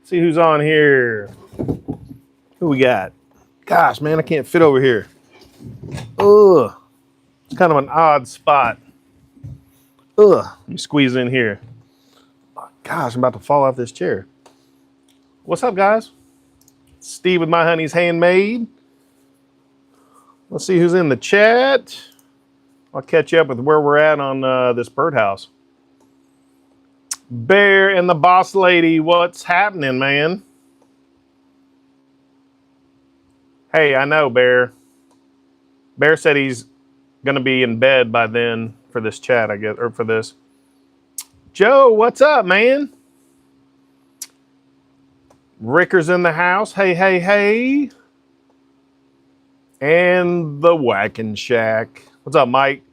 See who's on here. Who we got? Gosh, man, I can't fit over here. Ugh. It's kind of an odd spot. Ugh. Let me squeeze in here. Gosh, I'm about to fall off this chair. What's up, guys? Steve with My Honey's Handmade. Let's see who's in the chat. I'll catch you up with where we're at on this birdhouse. Bear and the boss lady, what's happening, man? Hey, I know, Bear. Bear said he's going to be in bed by then for this chat, I guess, or for this. Joe, what's up, man? Ricker's in the house. Hey, hey, hey. And the Whacking Shack. What's up, Mike?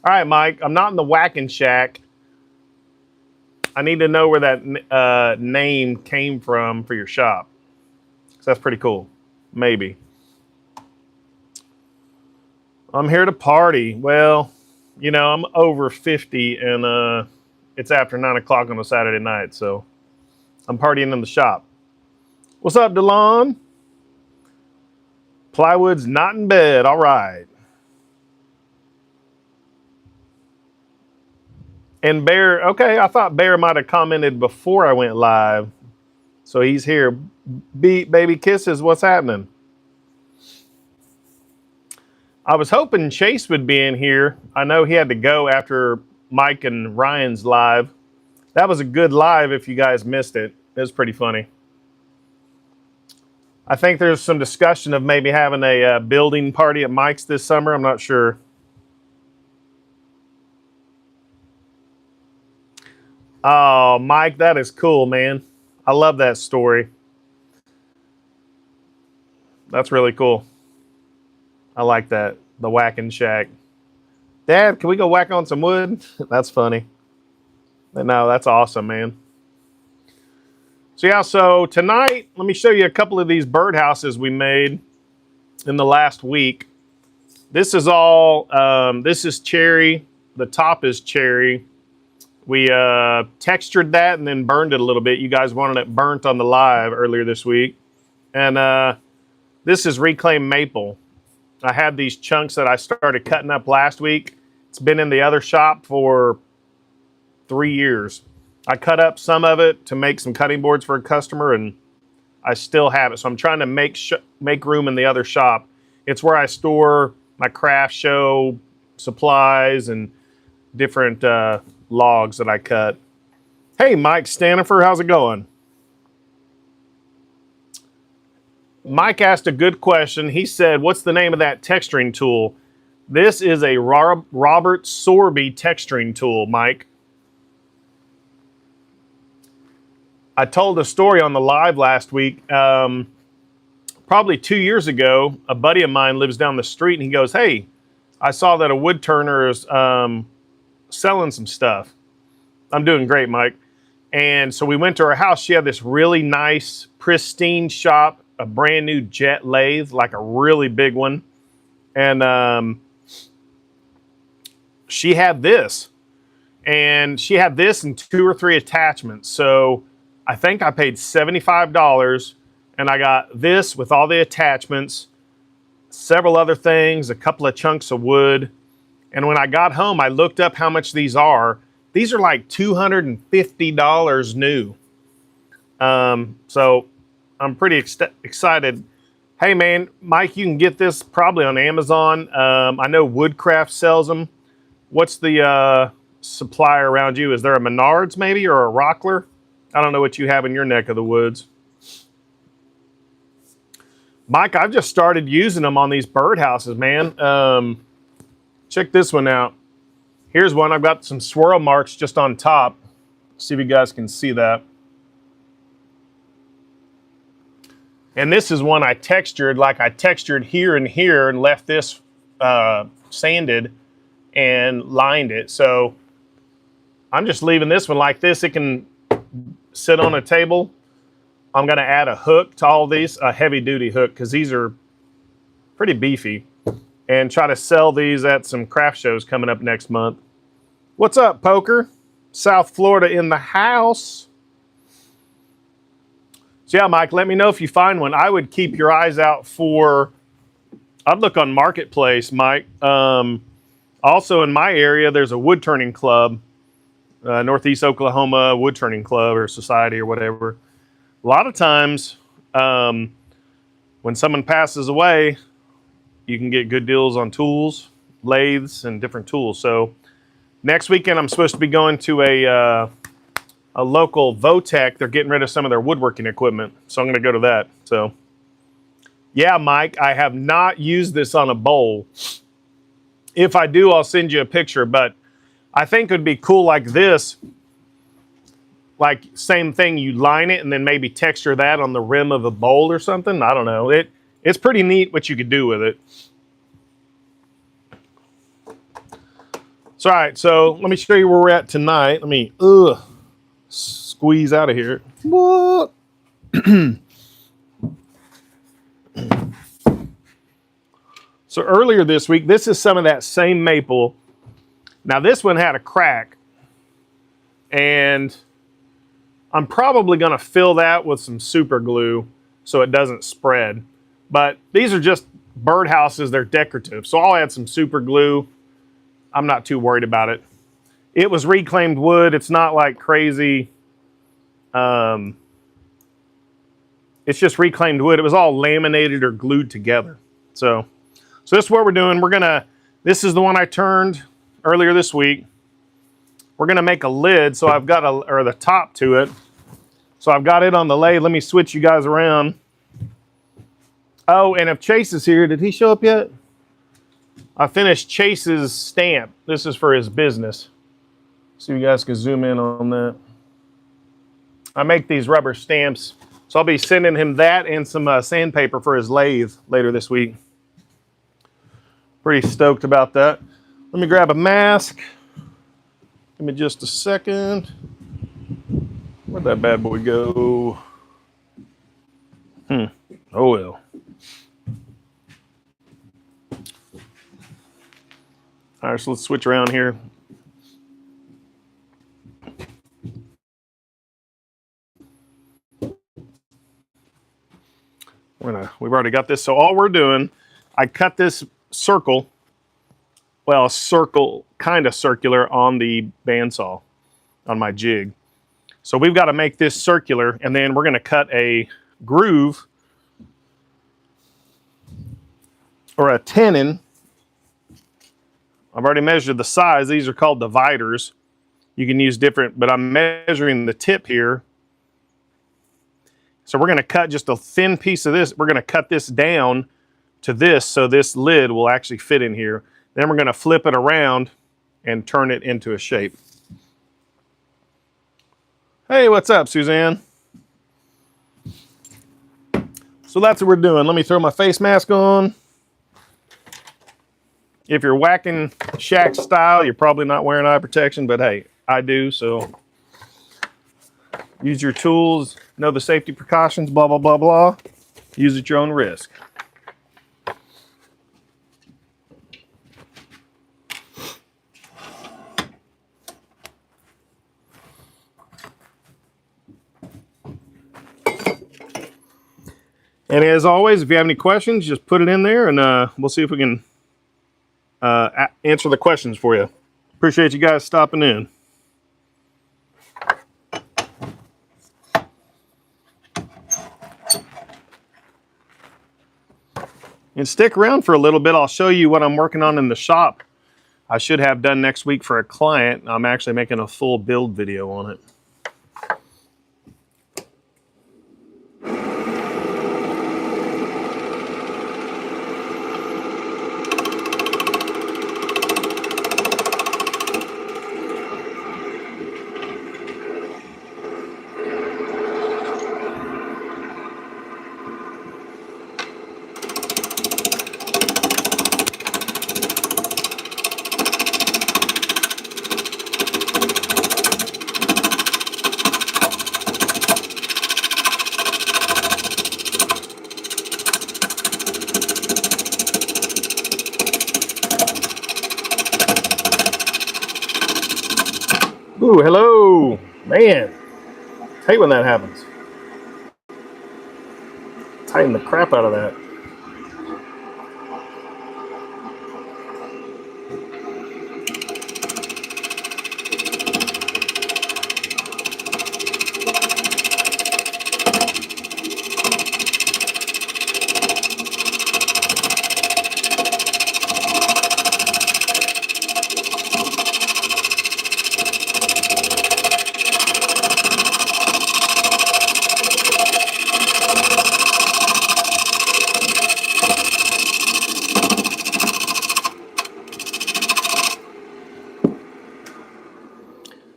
All right, Mike, I'm not in the Whacking Shack. I need to know where that name came from for your shop. So that's pretty cool. Maybe. I'm here to party. Well, you know, I'm over 50 and it's after 9 o'clock on a Saturday night, so I'm partying in the shop. What's up, DeLon? Plywood's not in bed. All right. And Bear, okay, I thought Bear might have commented before I went live. So he's here. Baby kisses, what's happening? I was hoping Chase would be in here. I know he had to go after Mike and Ryan's live. That was a good live if you guys missed it. It was pretty funny. I think there's some discussion of maybe having a building party at Mike's this summer. I'm not sure. Oh, Mike, that is cool, man. I love that story. That's really cool. I like that. The Whacking Shack. Dad, can we go whack on some wood? That's funny. But no, that's awesome, man. So yeah, so tonight, let me show you a couple of these birdhouses we made in the last week. This is all, this is cherry. The top is cherry. We textured that and then burned it a little bit. You guys wanted it burnt on the live earlier this week. And this is reclaimed maple. I had these chunks that I started cutting up last week. It's been in the other shop for 3 years. I cut up some of it to make some cutting boards for a customer, and I still have it. So I'm trying to make room in the other shop. It's where I store my craft show supplies and different logs that I cut. Hey, Mike Stanifer, how's it going? Mike asked a good question. He said, what's the name of that texturing tool? This is a Robert Sorby texturing tool, Mike. I told a story on the live last week. Probably 2 years ago, a buddy of mine lives down the street, and he goes, hey, I saw that a woodturner is selling some stuff. I'm doing great, Mike. And so we went to her house. She had this really nice, pristine shop, a brand new jet lathe, like a really big one. And she had this. And she had this and 2 or 3 attachments. So I think I paid $75, and I got this with all the attachments, several other things, a couple of chunks of wood. And when I got home, I looked up how much these are. These are like $250 new. So I'm pretty excited. Hey, man, Mike, you can get this probably on Amazon. I know Woodcraft sells them. What's the supplier around you? Is there a Menards maybe or a Rockler? I don't know what you have in your neck of the woods. Mike, I've just started using them on these birdhouses, man. Check this one out. Here's one. I've got some swirl marks just on top. See if you guys can see that. And this is one I textured, like I textured here and here and left this sanded and lined it. So I'm just leaving this one like this. It can sit on a table. I'm going to add a hook to all these, a heavy duty hook, because these are pretty beefy, and try to sell these at some craft shows coming up next month. What's up, Poker? South Florida in the house. So yeah, Mike, let me know if you find one. I would keep your eyes out for, I'd look on Marketplace, Mike. Also in my area, there's a woodturning club, Northeast Oklahoma Woodturning Club or Society or whatever. A lot of times when someone passes away, you can get good deals on tools, lathes, and different tools. So next weekend, I'm supposed to be going to a local Votech. They're getting rid of some of their woodworking equipment. So I'm going to go to that. So yeah, Mike, I have not used this on a bowl. If I do, I'll send you a picture. But I think it would be cool like this. Like same thing, you line it and then maybe texture that on the rim of a bowl or something. I don't know. It's pretty neat what you could do with it. So, all right, so let me show you where we're at tonight. Let me squeeze out of here. What? So earlier this week, this is some of that same maple. Now this one had a crack, and I'm probably going to fill that with some super glue so it doesn't spread. But these are just birdhouses. They're decorative. So I'll add some super glue. I'm not too worried about it. It was reclaimed wood. It's not like crazy. It's just reclaimed wood. It was all laminated or glued together. So this is what we're doing. This is the one I turned earlier this week. We're gonna make a lid, so I've got the top to it. So I've got it on the lathe. Let me switch you guys around. Oh, and if Chase is here, did he show up yet? I finished Chase's stamp. This is for his business. So you guys can zoom in on that. I make these rubber stamps. So I'll be sending him that and some sandpaper for his lathe later this week. Pretty stoked about that. Let me grab a mask. Give me just a second. Where'd that bad boy go? Oh well. All right, so let's switch around here. We've already got this. So all we're doing, I cut this circle, well, a circle, kind of circular on the bandsaw on my jig. So we've got to make this circular, and then we're going to cut a groove or a tenon. I've already measured the size. These are called dividers. You can use different, but I'm measuring the tip here. So we're going to cut just a thin piece of this. We're going to cut this down to this so this lid will actually fit in here. Then we're going to flip it around and turn it into a shape. Hey, what's up, Suzanne? So that's what we're doing. Let me throw my face mask on. If you're whacking shack style, you're probably not wearing eye protection, but hey, I do, so use your tools, know the safety precautions, blah, blah, blah, blah. Use at your own risk. And as always, if you have any questions, just put it in there and we'll see if we can answer the questions for you. Appreciate you guys stopping in. And stick around for a little bit. I'll show you what I'm working on in the shop. I should have done next week for a client. I'm actually making a full build video on it. Ooh, hello. Man, I hate when that happens. Tighten the crap out of that.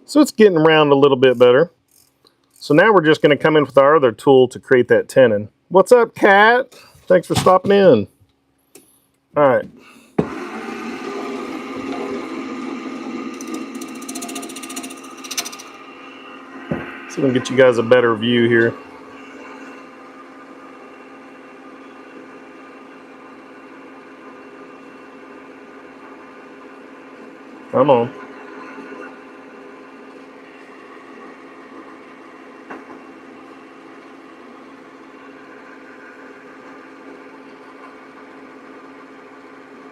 So it's getting around a little bit better. So now we're just going to come in with our other tool to create that tenon. What's up, Kat? Thanks for stopping in. All right. So we can get you guys a better view here. Come on.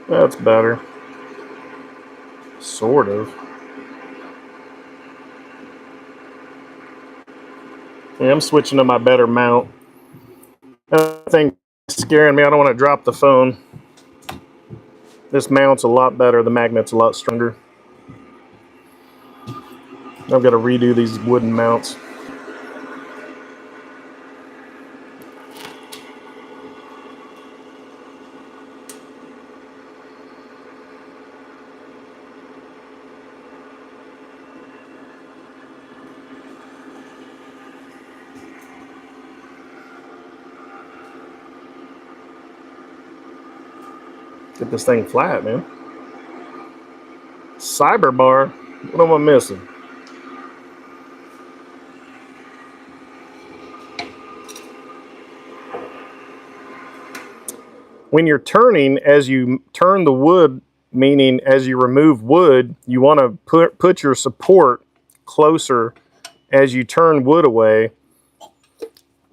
That's better. Sort of. Yeah, I'm switching to my better mount. That thing's scaring me. I don't want to drop the phone. This mount's a lot better. The magnet's a lot stronger. I've got to redo these wooden mounts. Get this thing flat, man. Cyber bar? What am I missing? When you're turning, as you turn the wood, meaning as you remove wood, you want to put your support closer as you turn wood away,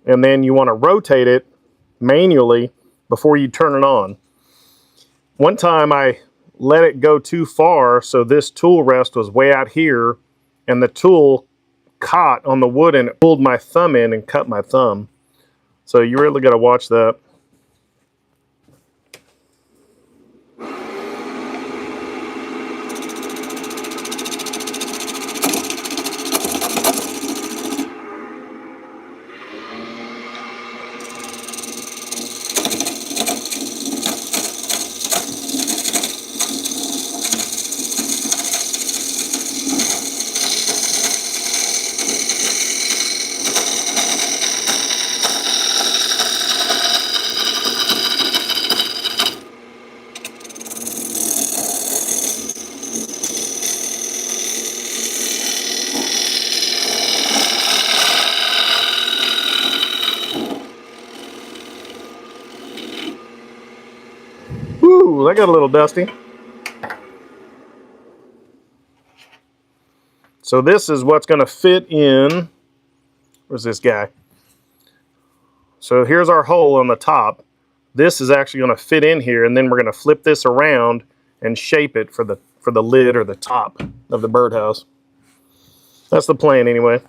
and then you want to rotate it manually before you turn it on. One time I let it go too far, so this tool rest was way out here, and the tool caught on the wood and it pulled my thumb in and cut my thumb. So you really got to watch that. Woo, that got a little dusty. So this is what's going to fit in. Where's this guy? So here's our hole on the top. This is actually going to fit in here, and then we're going to flip this around and shape it for the lid or the top of the birdhouse. That's the plan anyway.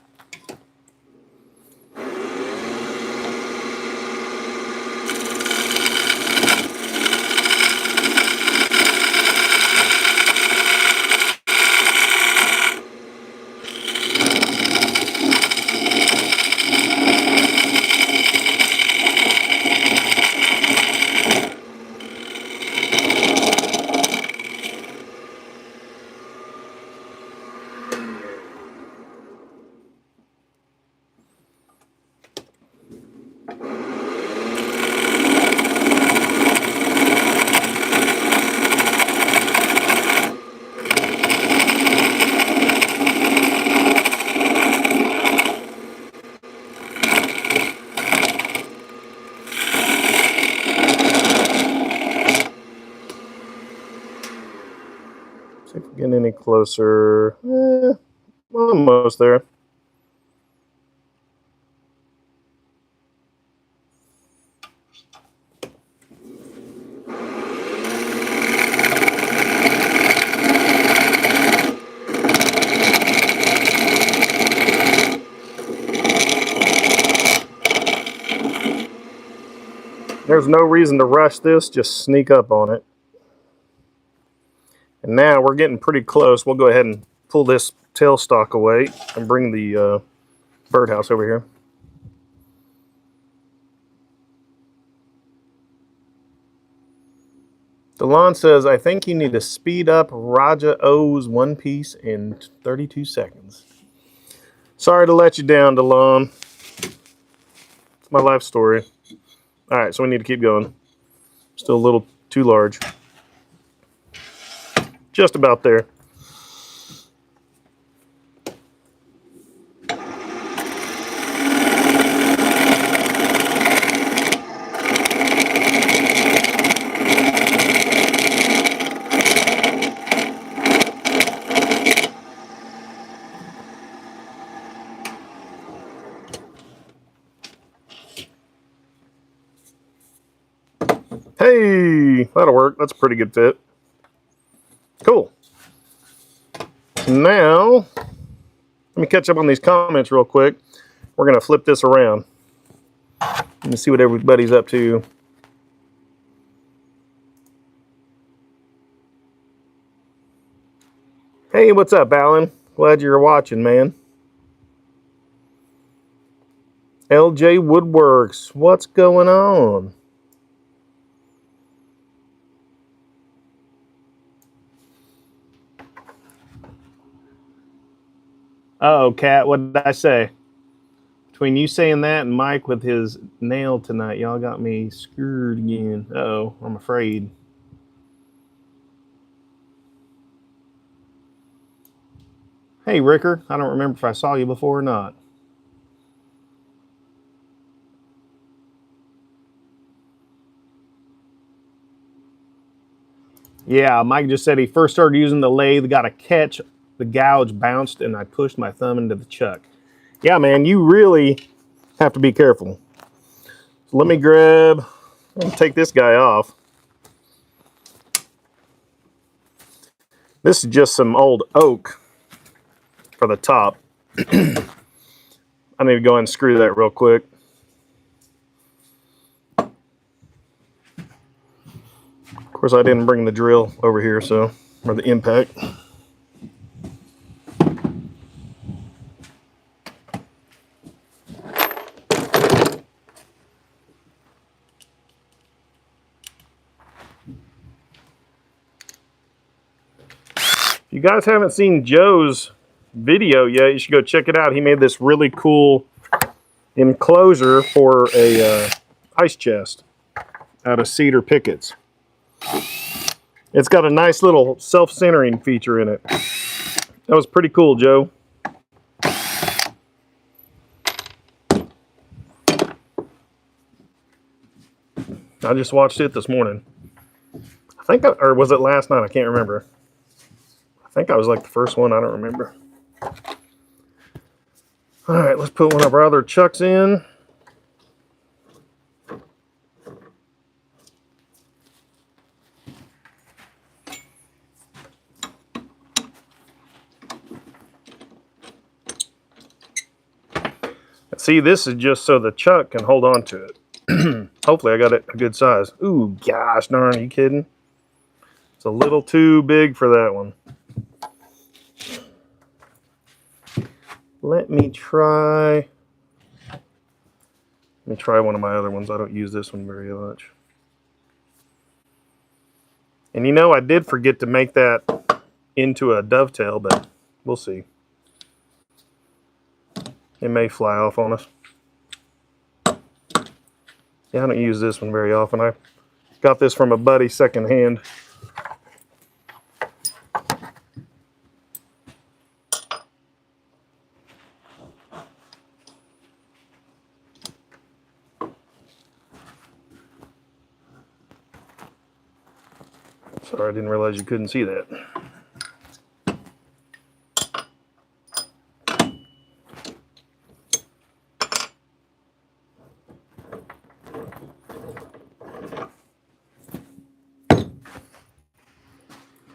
See if we get any closer. Almost there. There's no reason to rush this, just sneak up on it. And now we're getting pretty close. We'll go ahead and pull this tailstock away and bring the birdhouse over here. Delon says, I think you need to speed up Raja O's one piece in 32 seconds. Sorry to let you down, Delon. It's my life story. All right, so we need to keep going. Still a little too large. Just about there. Hey, that'll work. That's a pretty good fit. Cool. Now, let me catch up on these comments real quick. We're going to flip this around. Let me see what everybody's up to. Hey, what's up, Alan? Glad you're watching, man. LJ Woodworks, what's going on? Oh, Kat, what did I say? Between you saying that and Mike with his nail tonight, y'all got me screwed again. Uh-oh, I'm afraid. Hey, Ricker, I don't remember if I saw you before or not. Yeah, Mike just said he first started using the lathe, got a catch, the gouge bounced, and I pushed my thumb into the chuck. Yeah, man, you really have to be careful. So let me grab, I'll take this guy off. This is just some old oak for the top. I need to go ahead and screw that real quick. Of course, I didn't bring the drill over here, so, or the impact. If you guys haven't seen Joe's video yet, you should go check it out. He made this really cool enclosure for a ice chest out of cedar pickets. It's got a nice little self-centering feature in it. That was pretty cool, Joe. I just watched it this morning. I think, or was it last night? I can't remember. I think I was like the first one. I don't remember. All right, let's put one of our other chucks in. See, this is just so the chuck can hold on to it. Hopefully I got it a good size. Ooh, gosh darn, are you kidding? It's a little too big for that one. Let me try one of my other ones. I don't use this one very much. And you know, I did forget to make that into a dovetail, but we'll see. It may fly off on us. Yeah, I don't use this one very often. I got this from a buddy secondhand. Sorry, I didn't realize you couldn't see that.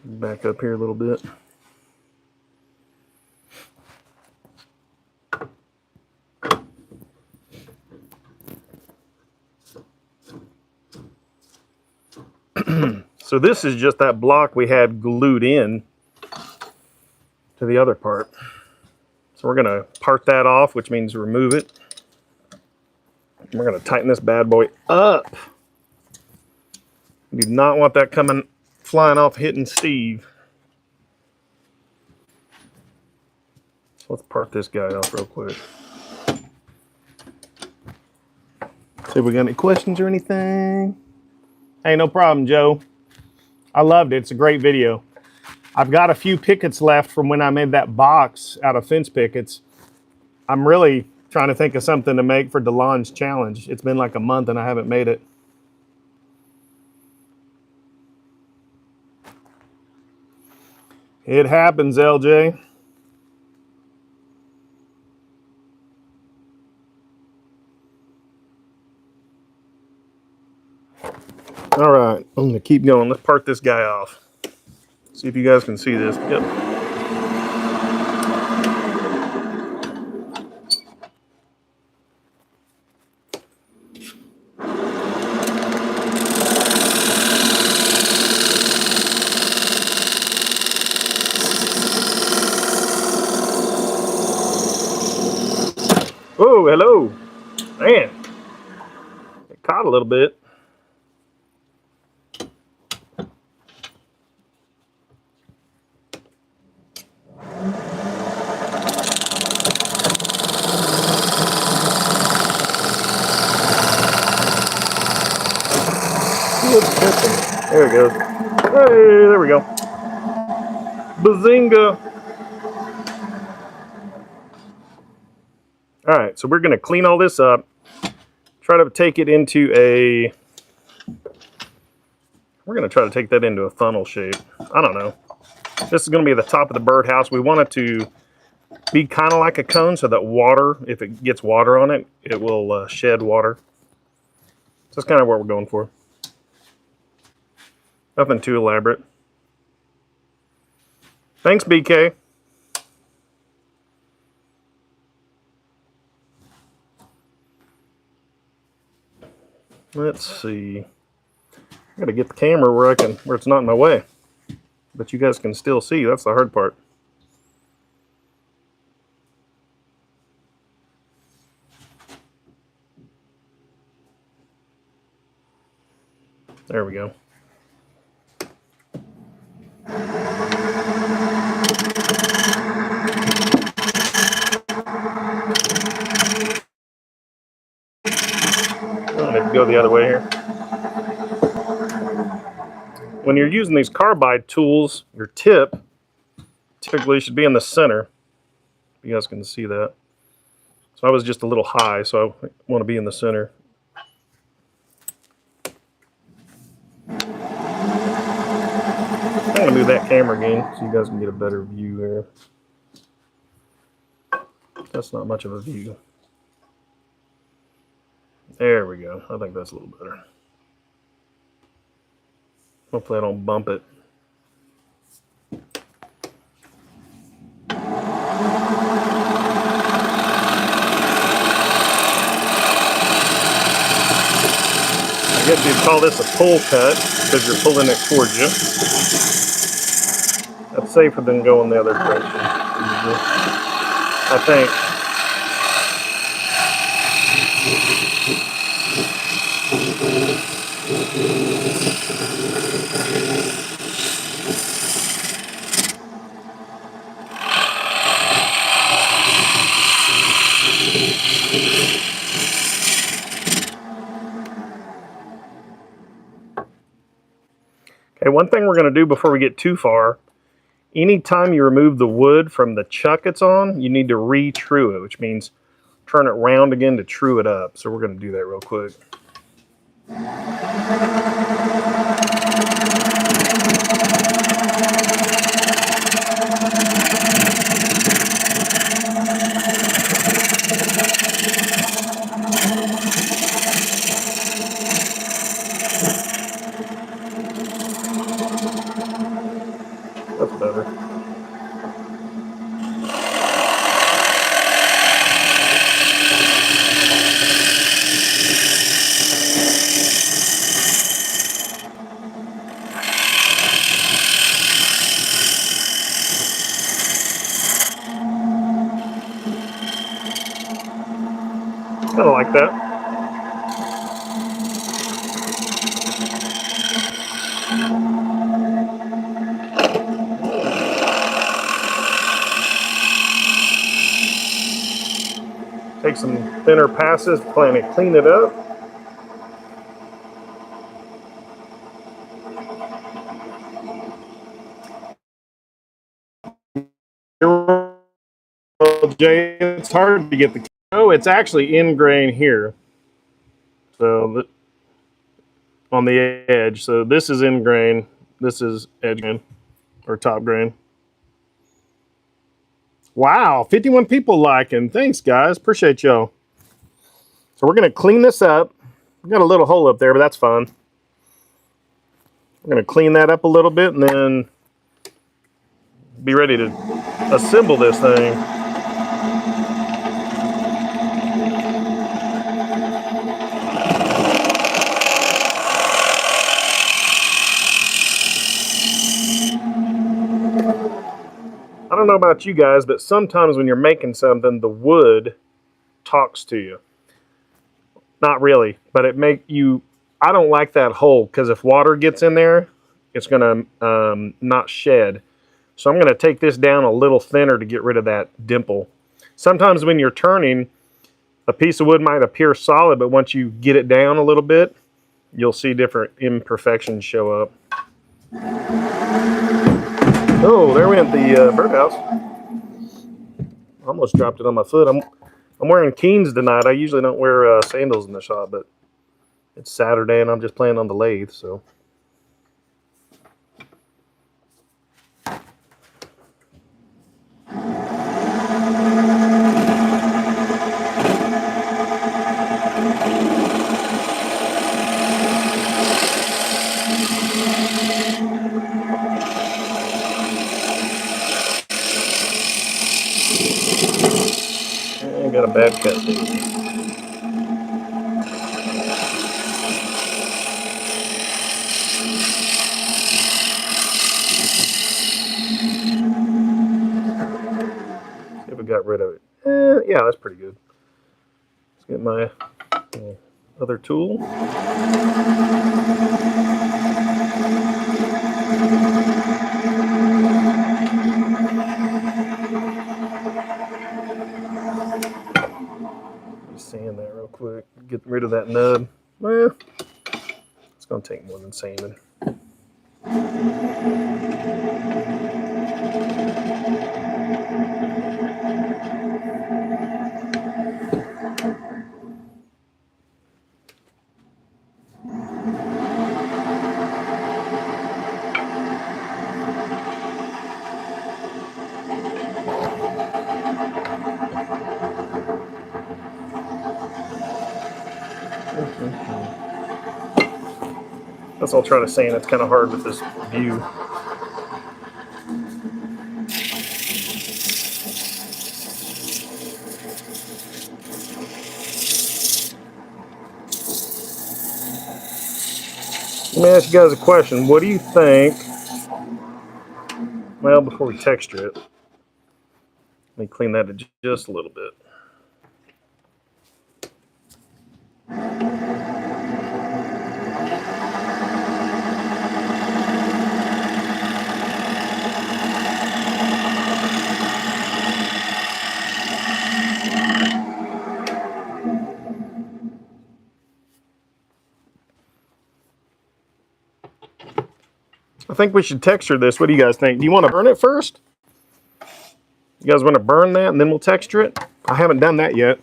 Back up here a little bit. So this is just that block we had glued in to the other part. So we're gonna part that off, which means remove it. And we're gonna tighten this bad boy up. You do not want that coming flying off hitting Steve. So let's part this guy off real quick. See if we got any questions or anything. Hey, no problem, Joe. I loved it. It's a great video. I've got a few pickets left from when I made that box out of fence pickets. I'm really trying to think of something to make for DeLon's challenge. It's been like a month and I haven't made it. It happens, LJ. All right, I'm gonna keep going. Let's part this guy off. See if you guys can see this. Yep. Oh, hello. Man, it caught a little bit. There it goes. Hey, there we go. Bazinga. All right, so we're going to clean all this up. Try to take it into a... We're going to try to take that into a funnel shape. I don't know. This is going to be the top of the birdhouse. We want it to be kind of like a cone so that water, if it gets water on it, it will shed water. So that's kind of what we're going for. Nothing too elaborate. Thanks, BK. Let's see. I gotta get the camera where it's not in my way. But you guys can still see. That's the hard part. There we go. I'm gonna go the other way here. When you're using these carbide tools, your tip typically should be in the center. You guys can see that. So I was just a little high, so I want to be in the center. I'm going to move that camera again so you guys can get a better view here. That's not much of a view. There we go. I think that's a little better. Hopefully I don't bump it. I guess you'd call this a pull cut because you're pulling it towards you. That's safer than going the other direction, usually, I think. Okay, one thing we're going to do before we get too far, anytime you remove the wood from the chuck it's on, you need to re-true it, which means turn it round again to true it up. So we're going to do that real quick. That's better. Kind of like that. Take some thinner passes, plan to clean it up. Jay, it's hard to get the. Oh, it's actually in grain here. So on the edge. So this is in grain. This is edge grain or top grain. Wow, 51 people liking. Thanks, guys. Appreciate y'all. So we're going to clean this up. We got a little hole up there, but that's fine. We're going to clean that up a little bit and then be ready to assemble this thing. I don't know about you guys, but sometimes when you're making something, the wood talks to you. Not really, but it make you. I don't like that hole because if water gets in there, it's gonna not shed. So I'm gonna take this down a little thinner to get rid of that dimple. Sometimes when you're turning, a piece of wood might appear solid, but once you get it down a little bit, you'll see different imperfections show up. Oh, there went the birdhouse. Almost dropped it on my foot. I'm wearing Keens tonight. I usually don't wear sandals in the shop, but it's Saturday and I'm just playing on the lathe, so. I got a bad cut. See if we got rid of it. Yeah, that's pretty good. Let's get my other tool. Just sand that real quick. Get rid of that nub. Well, it's going to take more than sanding. That's I'll try to sand. It's kind of hard with this view. Let me ask you guys a question. What do you think? Well, before we texture it, let me clean that just a little bit. I think we should texture this. What do you guys think? Do you want to burn it first? You guys want to burn that and then we'll texture it? I haven't done that yet.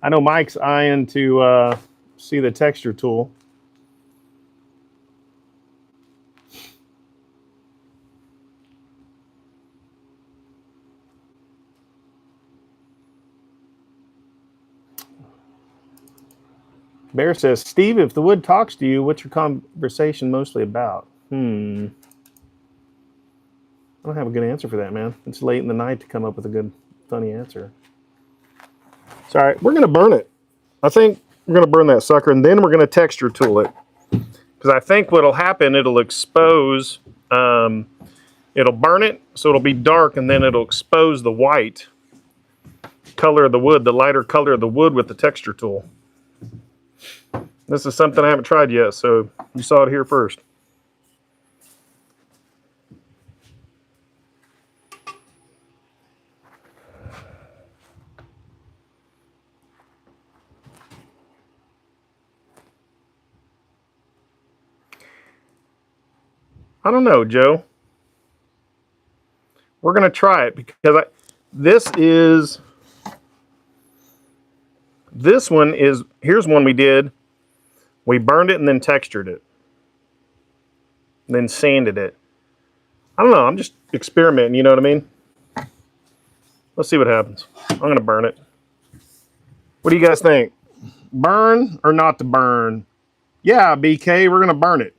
I know Mike's eyeing to see the texture tool. Bear says, Steve, if the wood talks to you, what's your conversation mostly about? I don't have a good answer for that, man. It's late in the night to come up with a good, funny answer. It's all right. We're going to burn it. I think we're going to burn that sucker, and then we're going to texture tool it. Because I think what'll happen, it'll expose, it'll burn it, so it'll be dark, and then it'll expose the white. color of the wood, the lighter color of the wood with the texture tool. This is something I haven't tried yet, so you saw it here first. I don't know, Joe. We're going to try it because this one is, here's one we did. We burned it and then textured it. And then sanded it. I don't know, I'm just experimenting, you know what I mean? Let's see what happens. I'm going to burn it. What do you guys think? Burn or not to burn? Yeah, BK, we're going to burn it.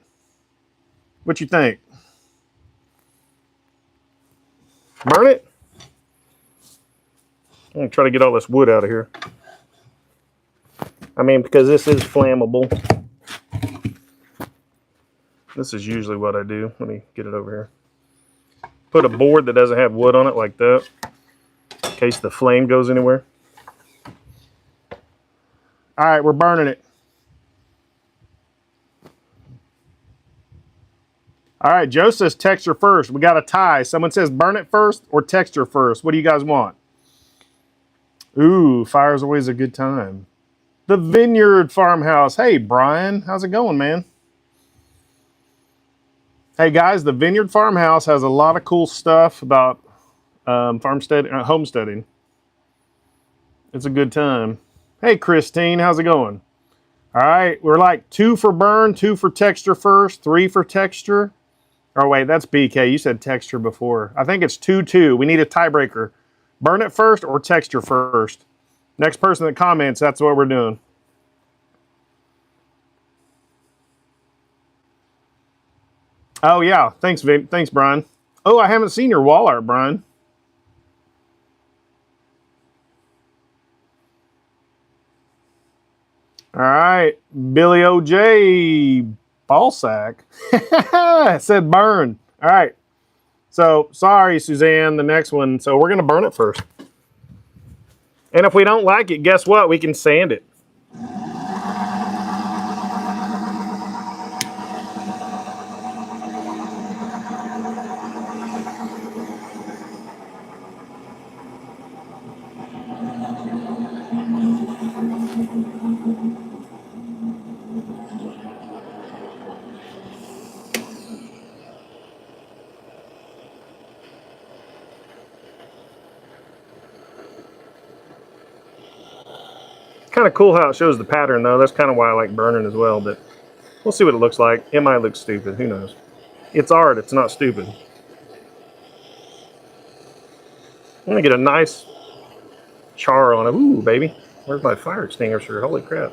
What you think? Burn it? I'm going to try to get all this wood out of here. I mean, because this is flammable. This is usually what I do. Let me get it over here. Put a board that doesn't have wood on it like that, in case the flame goes anywhere. All right, we're burning it. All right, Joe says texture first. We got a tie. Someone says burn it first or texture first. What do you guys want? Ooh, fire's always a good time. The Vineyard Farmhouse. Hey, Brian. How's it going, man? Hey, guys, the Vineyard Farmhouse has a lot of cool stuff about homesteading. It's a good time. Hey, Christine. How's it going? All right, we're like 2 for burn, 2 for texture first, 3 for texture. Oh, wait, that's BK. You said texture before. I think it's 2-2. We need a tiebreaker. Burn it first or texture first. Next person that comments, that's what we're doing. Oh, yeah. Thanks, Vic. Thanks, Brian. Oh, I haven't seen your wall art, Brian. All right. Billy OJ Ballsack said burn. All right. So, sorry, Suzanne, the next one. So, we're going to burn it first. And if we don't like it, guess what? We can sand it. Kind of cool how it shows the pattern, though. That's kind of why I like burning as well, but we'll see what it looks like. It might look stupid. Who knows? It's art. It's not stupid. I'm going to get a nice char on it. Ooh, baby. Where's my fire extinguisher? Holy crap.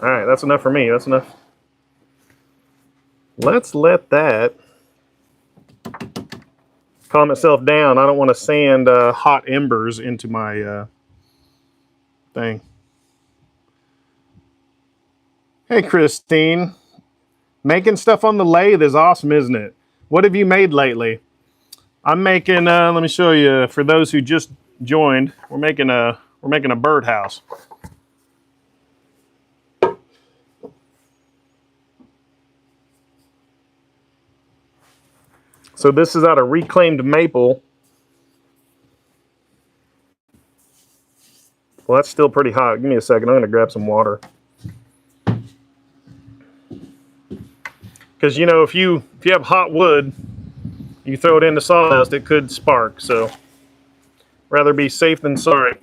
All right, that's enough for me. That's enough. Let's let that calm itself down. I don't want to sand hot embers into my thing. Hey, Christine. Making stuff on the lathe is awesome, isn't it? What have you made lately? I'm making, let me show you, for those who just joined, we're making a birdhouse. So this is out of reclaimed maple. Well, that's still pretty hot. Give me a second. I'm going to grab some water. Because, you know, if you have hot wood, you throw it in the sawdust, it could spark. So, rather be safe than sorry.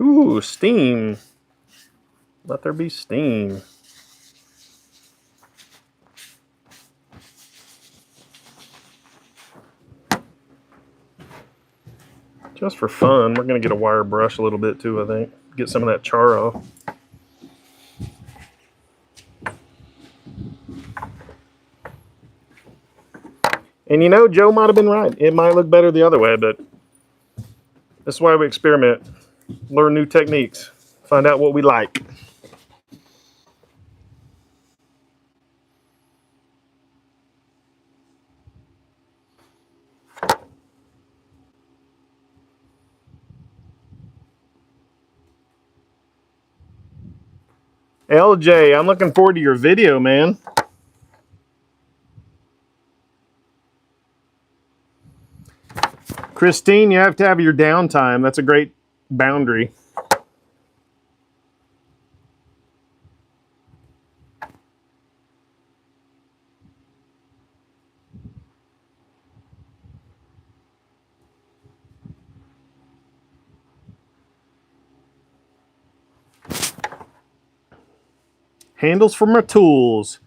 Ooh, steam. Let there be steam. Just for fun, we're going to get a wire brush a little bit too, I think. Get some of that char off. And you know, Joe might have been right. It might look better the other way, but that's why we experiment. learn new techniques, find out what we like. LJ, I'm looking forward to your video, man. Christine, you have to have your downtime. That's a great boundary. Handles for my tools.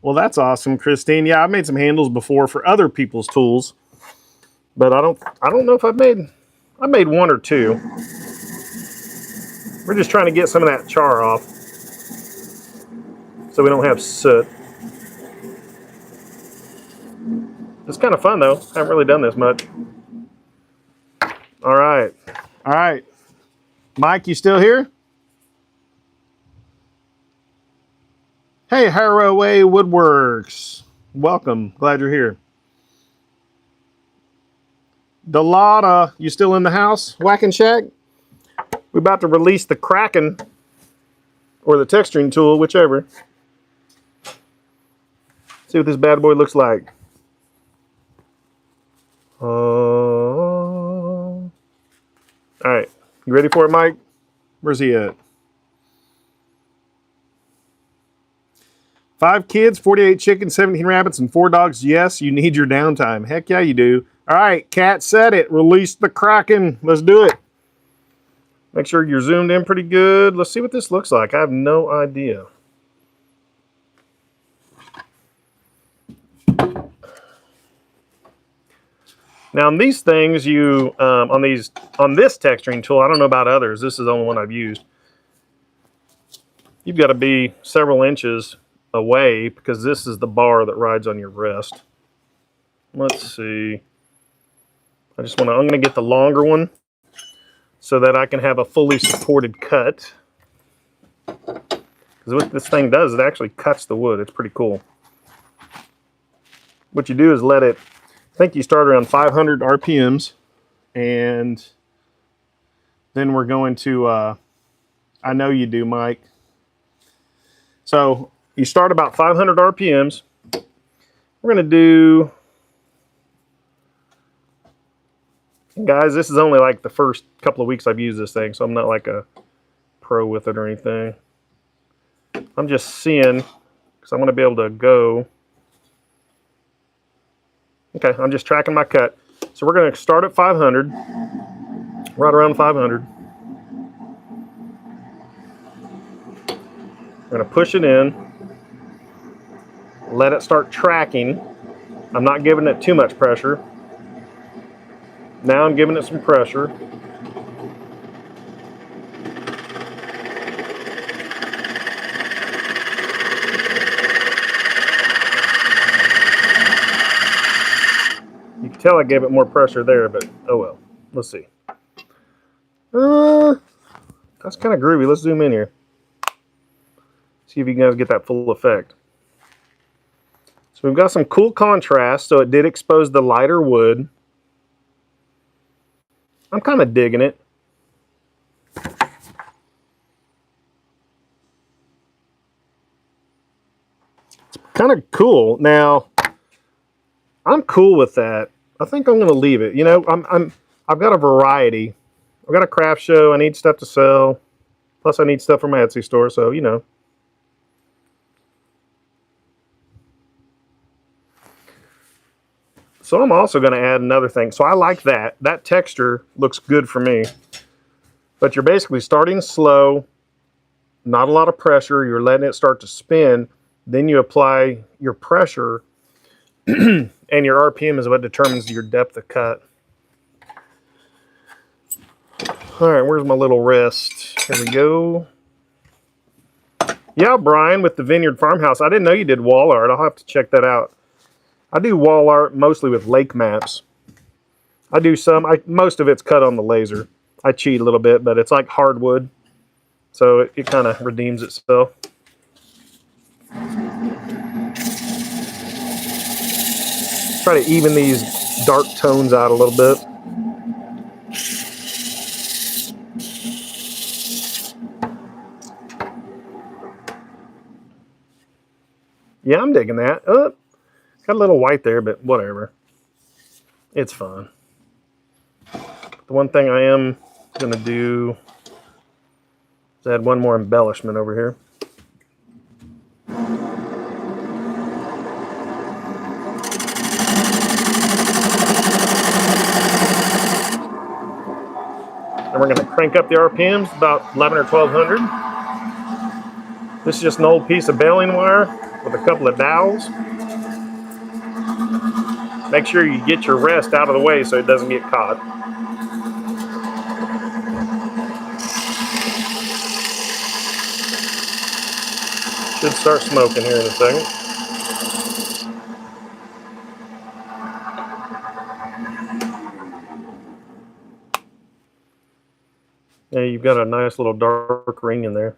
Well, that's awesome, Christine. Yeah, I've made some handles before for other people's tools, but I don't know if I made one or two. We're just trying to get some of that char off so we don't have soot. It's kind of fun though. I haven't really done this much. All right. All right. Mike, you still here? Hey, Haraway Woodworks. Welcome. Glad you're here. Delata, you still in the house? Whacking Shack? We're about to release the Kraken or the texturing tool, whichever. See what this bad boy looks like. All right. You ready for it, Mike? Where's he at? 5 kids, 48 chickens, 17 rabbits, and 4 dogs. Yes, you need your downtime. Heck yeah, you do. All right, Cat said it. Release the Kraken. Let's do it. Make sure you're zoomed in pretty good. Let's see what this looks like. I have no idea. Now, on these things, on this texturing tool, I don't know about others. This is the only one I've used. You've got to be several inches away because this is the bar that rides on your wrist. Let's see. I'm going to get the longer one so that I can have a fully supported cut. Because what this thing does, it actually cuts the wood. It's pretty cool. What you do is let it, I think you start around 500 RPMs, and then we're going to, I know you do, Mike. So you start about 500 RPMs. We're going to do, guys, this is only like the first couple of weeks I've used this thing, so I'm not like a pro with it or anything. I'm just seeing, because I'm going to be able to go. Okay, I'm just tracking my cut. So we're going to start at 500, right around 500. We're going to push it in, let it start tracking. I'm not giving it too much pressure. Now I'm giving it some pressure. You can tell I gave it more pressure there, but oh well. Let's see. That's kind of groovy. Let's zoom in here. See if you guys get that full effect. So we've got some cool contrast, so it did expose the lighter wood. I'm kind of digging it. It's kind of cool. Now, I'm cool with that. I think I'm going to leave it. You know, I've got a variety. I've got a craft show. I need stuff to sell. Plus, I need stuff for my Etsy store. So, you know. So I'm also going to add another thing. So I like that. That texture looks good for me. But you're basically starting slow, not a lot of pressure. You're letting it start to spin. Then you apply your pressure, and your RPM is what determines your depth of cut. All right, where's my little wrist? Here we go. Yeah, Brian, with the Vineyard Farmhouse. I didn't know you did wall art. I'll have to check that out. I do wall art mostly with lake maps. I do some, most of it's cut on the laser. I cheat a little bit, but it's like hardwood, so it kind of redeems itself. Try to even these dark tones out a little bit. Yeah, I'm digging that. Got a little white there, but whatever. It's fine. The one thing I am going to do is add one more embellishment over here. And we're going to crank up the RPMs about 11 or 1200. This is just an old piece of baling wire with a couple of dowels. Make sure you get your rest out of the way so it doesn't get caught. Should start smoking here in a second. Yeah, you've got a nice little dark ring in there.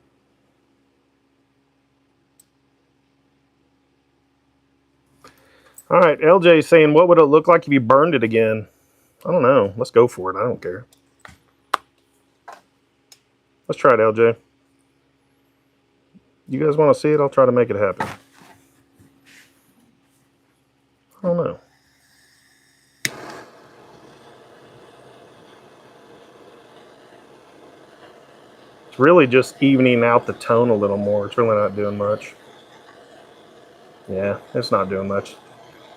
All right, LJ is saying, what would it look like if you burned it again? I don't know. Let's go for it. I don't care. Let's try it, LJ. You guys want to see it? I'll try to make it happen. I don't know. It's really just evening out the tone a little more. It's really not doing much. Yeah, it's not doing much.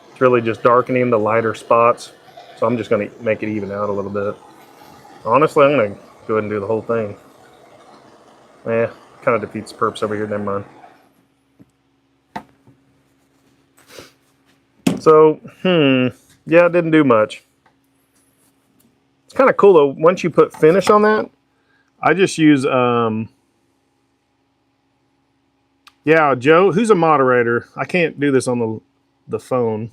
It's really just darkening the lighter spots. So I'm just going to make it even out a little bit. Honestly, I'm going to go ahead and do the whole thing. Yeah, kind of defeats the purpose over here. Never mind. So, yeah, it didn't do much. It's kind of cool though. Once you put finish on that, I just use, yeah, Joe, who's a moderator? I can't do this on the phone.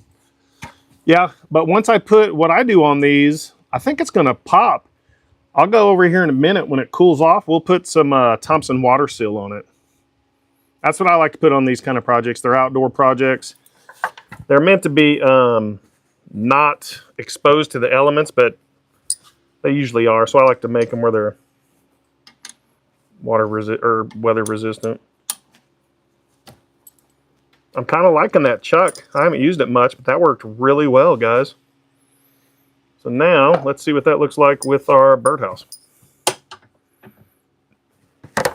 Yeah, but once I put what I do on these, I think it's going to pop. I'll go over here in a minute when it cools off. We'll put some Thompson water seal on it. That's what I like to put on these kind of projects. They're outdoor projects. They're meant to be not exposed to the elements, but they usually are. So I like to make them where they're weather resistant. I'm kind of liking that chuck. I haven't used it much, but that worked really well, guys. So now, let's see what that looks like with our birdhouse. All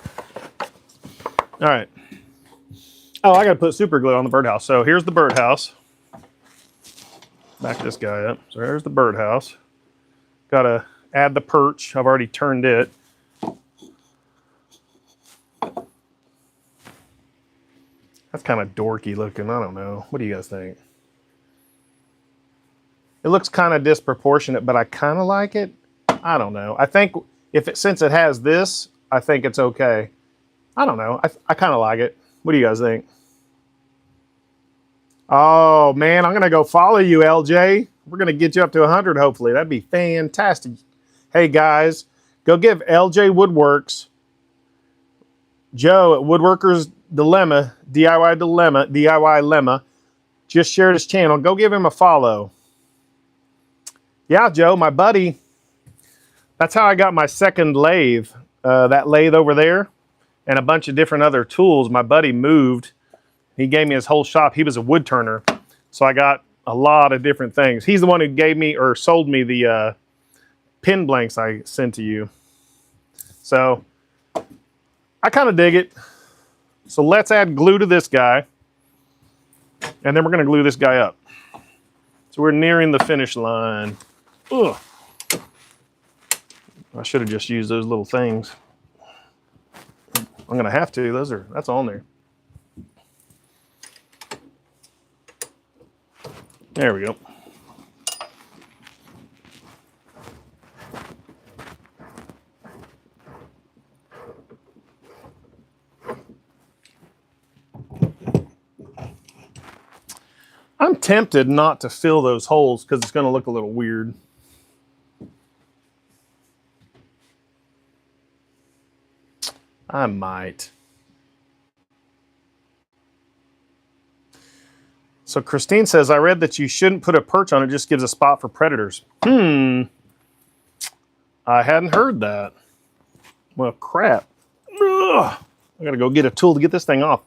right. Oh, I got to put super glue on the birdhouse. So here's the birdhouse. Back this guy up. So here's the birdhouse. Got to add the perch. I've already turned it. That's kind of dorky looking. I don't know. What do you guys think? It looks kind of disproportionate, but I kind of like it. I don't know. I think since it has this, I think it's okay. I don't know. I kind of like it. What do you guys think? Oh man, I'm gonna go follow you, LJ. We're gonna get you up to 100 hopefully. That'd be fantastic. Hey guys, go give LJ Woodworks, Joe at Woodworkers Dilemma, DIY Lemma, just shared his channel. Go give him a follow. Yeah, Joe, my buddy. That's how I got my second lathe. That lathe over there and a bunch of different other tools. My buddy moved. He gave me his whole shop. He was a wood turner. So I got a lot of different things. He's the one who gave me or sold me the pin blanks I sent to you. So I kind of dig it. So let's add glue to this guy. And then we're going to glue this guy up. So we're nearing the finish line. Ugh. I should have just used those little things. I'm going to have to. That's on there. There we go. I'm tempted not to fill those holes because it's going to look a little weird. I might. So Christine says, I read that you shouldn't put a perch on it, just gives a spot for predators. I hadn't heard that. Well, crap. Ugh. I gotta go get a tool to get this thing off.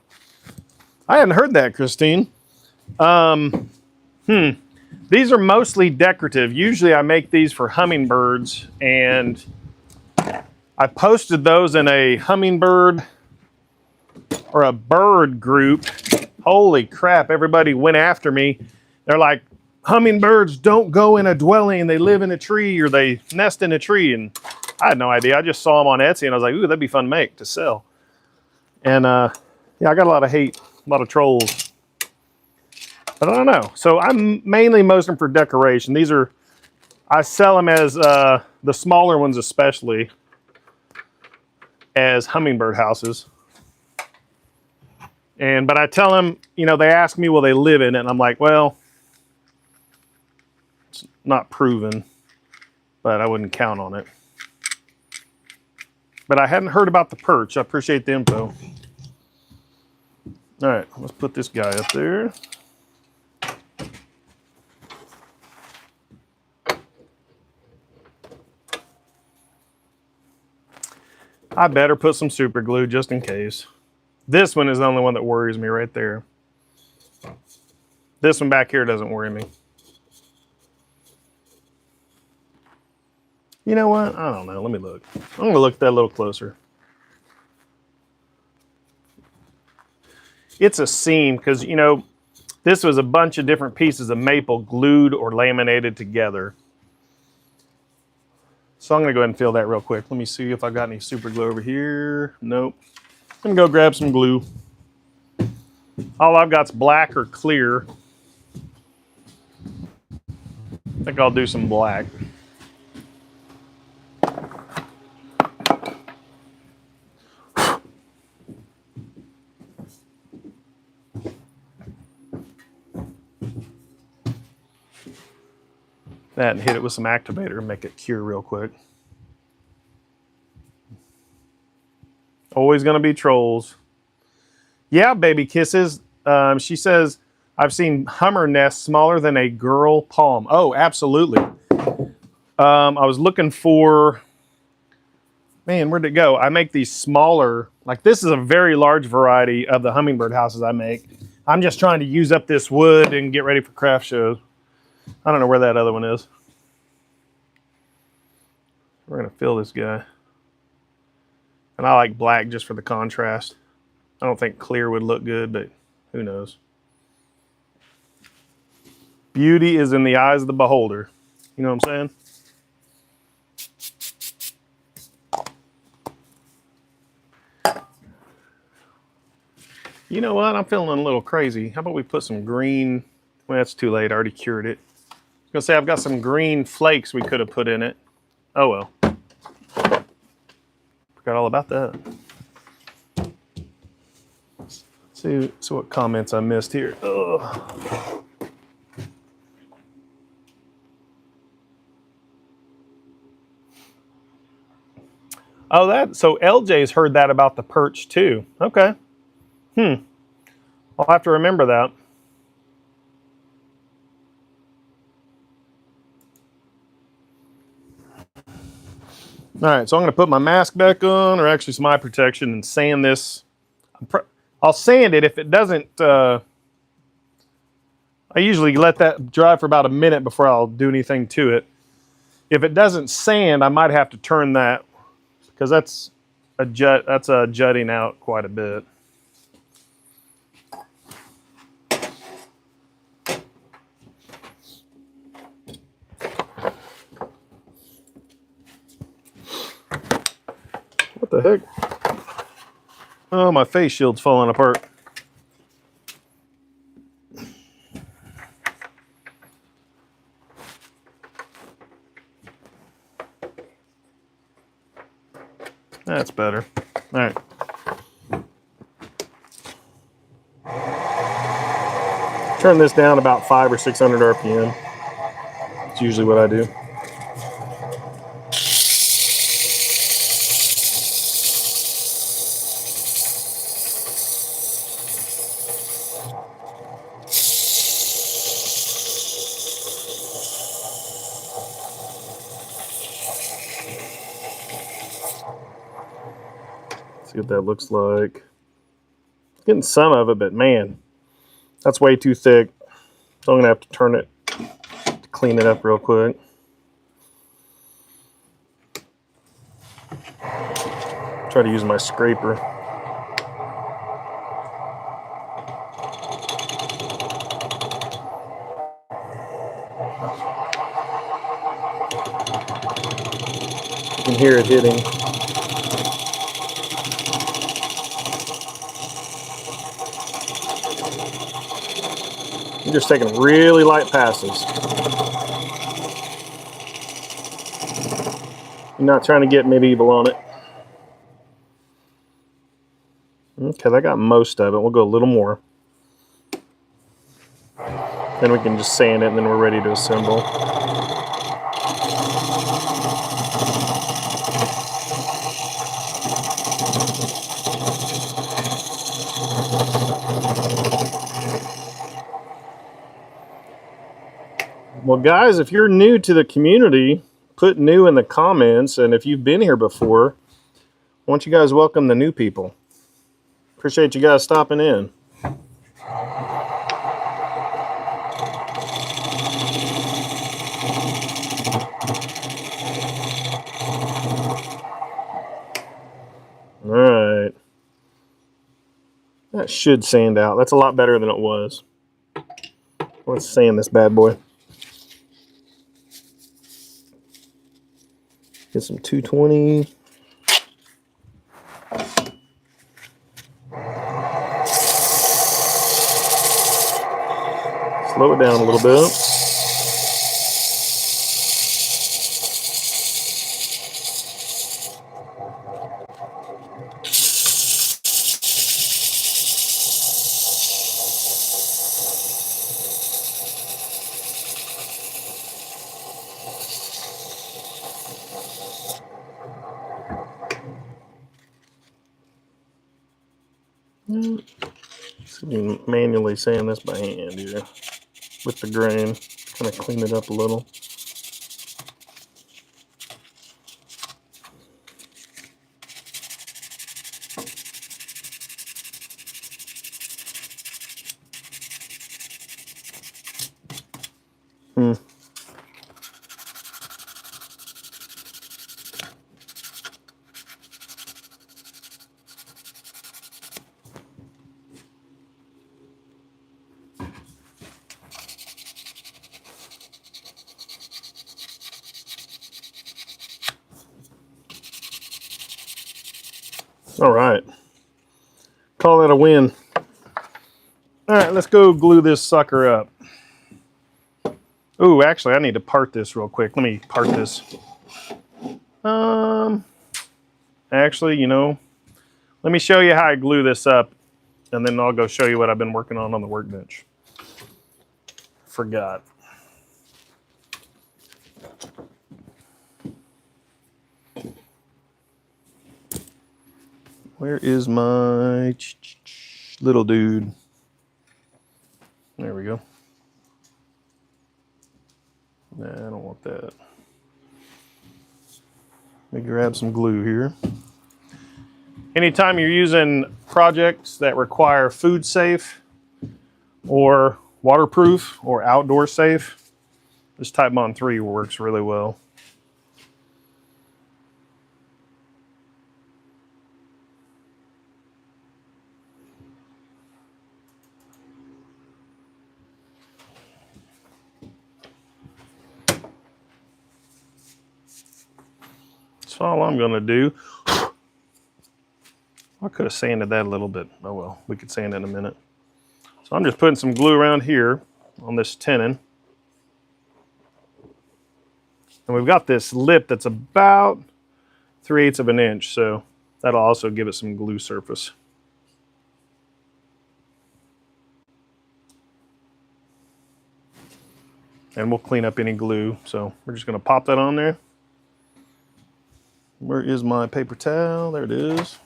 I hadn't heard that, Christine. These are mostly decorative. Usually I make these for hummingbirds, and I posted those in a hummingbird or a bird group. Holy crap, everybody went after me. They're like, hummingbirds don't go in a dwelling, they live in a tree or they nest in a tree. And I had no idea. I just saw them on Etsy and I was like, ooh, that'd be fun to make, to sell. And yeah, I got a lot of hate, a lot of trolls. But I don't know. So I'm mainly mostly for decoration. These are, I sell them as, the smaller ones especially, as hummingbird houses. But I tell them, you know, they ask me, will they live in it? And I'm like, well, it's not proven, but I wouldn't count on it. But I hadn't heard about the perch. I appreciate the info. All right, let's put this guy up there. I better put some super glue just in case. This one is the only one that worries me right there. This one back here doesn't worry me. You know what? I don't know. Let me look. I'm going to look at that a little closer. It's a seam because, you know, this was a bunch of different pieces of maple glued or laminated together. So I'm going to go ahead and fill that real quick. Let me see if I got any super glue over here. Nope. I'm going to go grab some glue. All I've got is black or clear. I think I'll do some black. That and hit it with some activator and make it cure real quick. Always going to be trolls. Yeah, baby kisses. She says, I've seen hummer nests smaller than a girl palm. Oh, absolutely. I was looking for, man, where'd it go? I make these smaller, like this is a very large variety of the hummingbird houses I make. I'm just trying to use up this wood and get ready for craft shows. I don't know where that other one is. We're going to fill this guy. And I like black just for the contrast. I don't think clear would look good, but who knows. Beauty is in the eyes of the beholder. You know what I'm saying? You know what? I'm feeling a little crazy. How about we put some green? Well, that's too late. I already cured it. I was going to say I've got some green flakes we could have put in it. Oh well. Forgot all about that. See what comments I missed here. Ugh. Oh, so LJ's heard that about the perch too. Okay. I'll have to remember that. All right, so I'm going to put my mask back on, or actually some eye protection, and sand this. I'll sand it if it doesn't. I usually let that dry for about a minute before I'll do anything to it. If it doesn't sand, I might have to turn that because that's jutting out quite a bit. What the heck? Oh, my face shield's falling apart. That's better. All right. Turn this down about 500 or 600 RPM. That's usually what I do. See what that looks like. Getting some of it, but man, that's way too thick. So I'm gonna have to turn it to clean it up real quick. Try to use my scraper. You can hear it hitting. I'm just taking really light passes. You're not trying to get medieval on it. Okay, I got most of it. We'll go a little more. Then we can just sand it and then we're ready to assemble. Well, guys, if you're new to the community, put new in the comments. And if you've been here before, why don't you guys welcome the new people? Appreciate you guys stopping in. All right. That should sand out. That's a lot better than it was. Let's sand this bad boy. Get some 220. Slow it down a little bit. So we manually sand this by hand here with the grain, kind of clean it up a little. All right, call that a win. All right, let's go glue this sucker up. Ooh, actually, I need to part this real quick. Let me part this. Actually, you know, let me show you how I glue this up, and then I'll go show you what I've been working on the workbench. Forgot. Where is my little dude? There we go. Nah, I don't want that. Let me grab some glue here. Anytime you're using projects that require food safe or waterproof or outdoor safe, this Type Bond 3 works really well. That's all I'm gonna do. I could have sanded that a little bit. Oh well, we could sand it in a minute. So I'm just putting some glue around here on this tenon. And we've got this lip that's about 3/8 of an inch, so that'll also give it some glue surface. And we'll clean up any glue. So we're just gonna pop that on there. Where is my paper towel? There it is.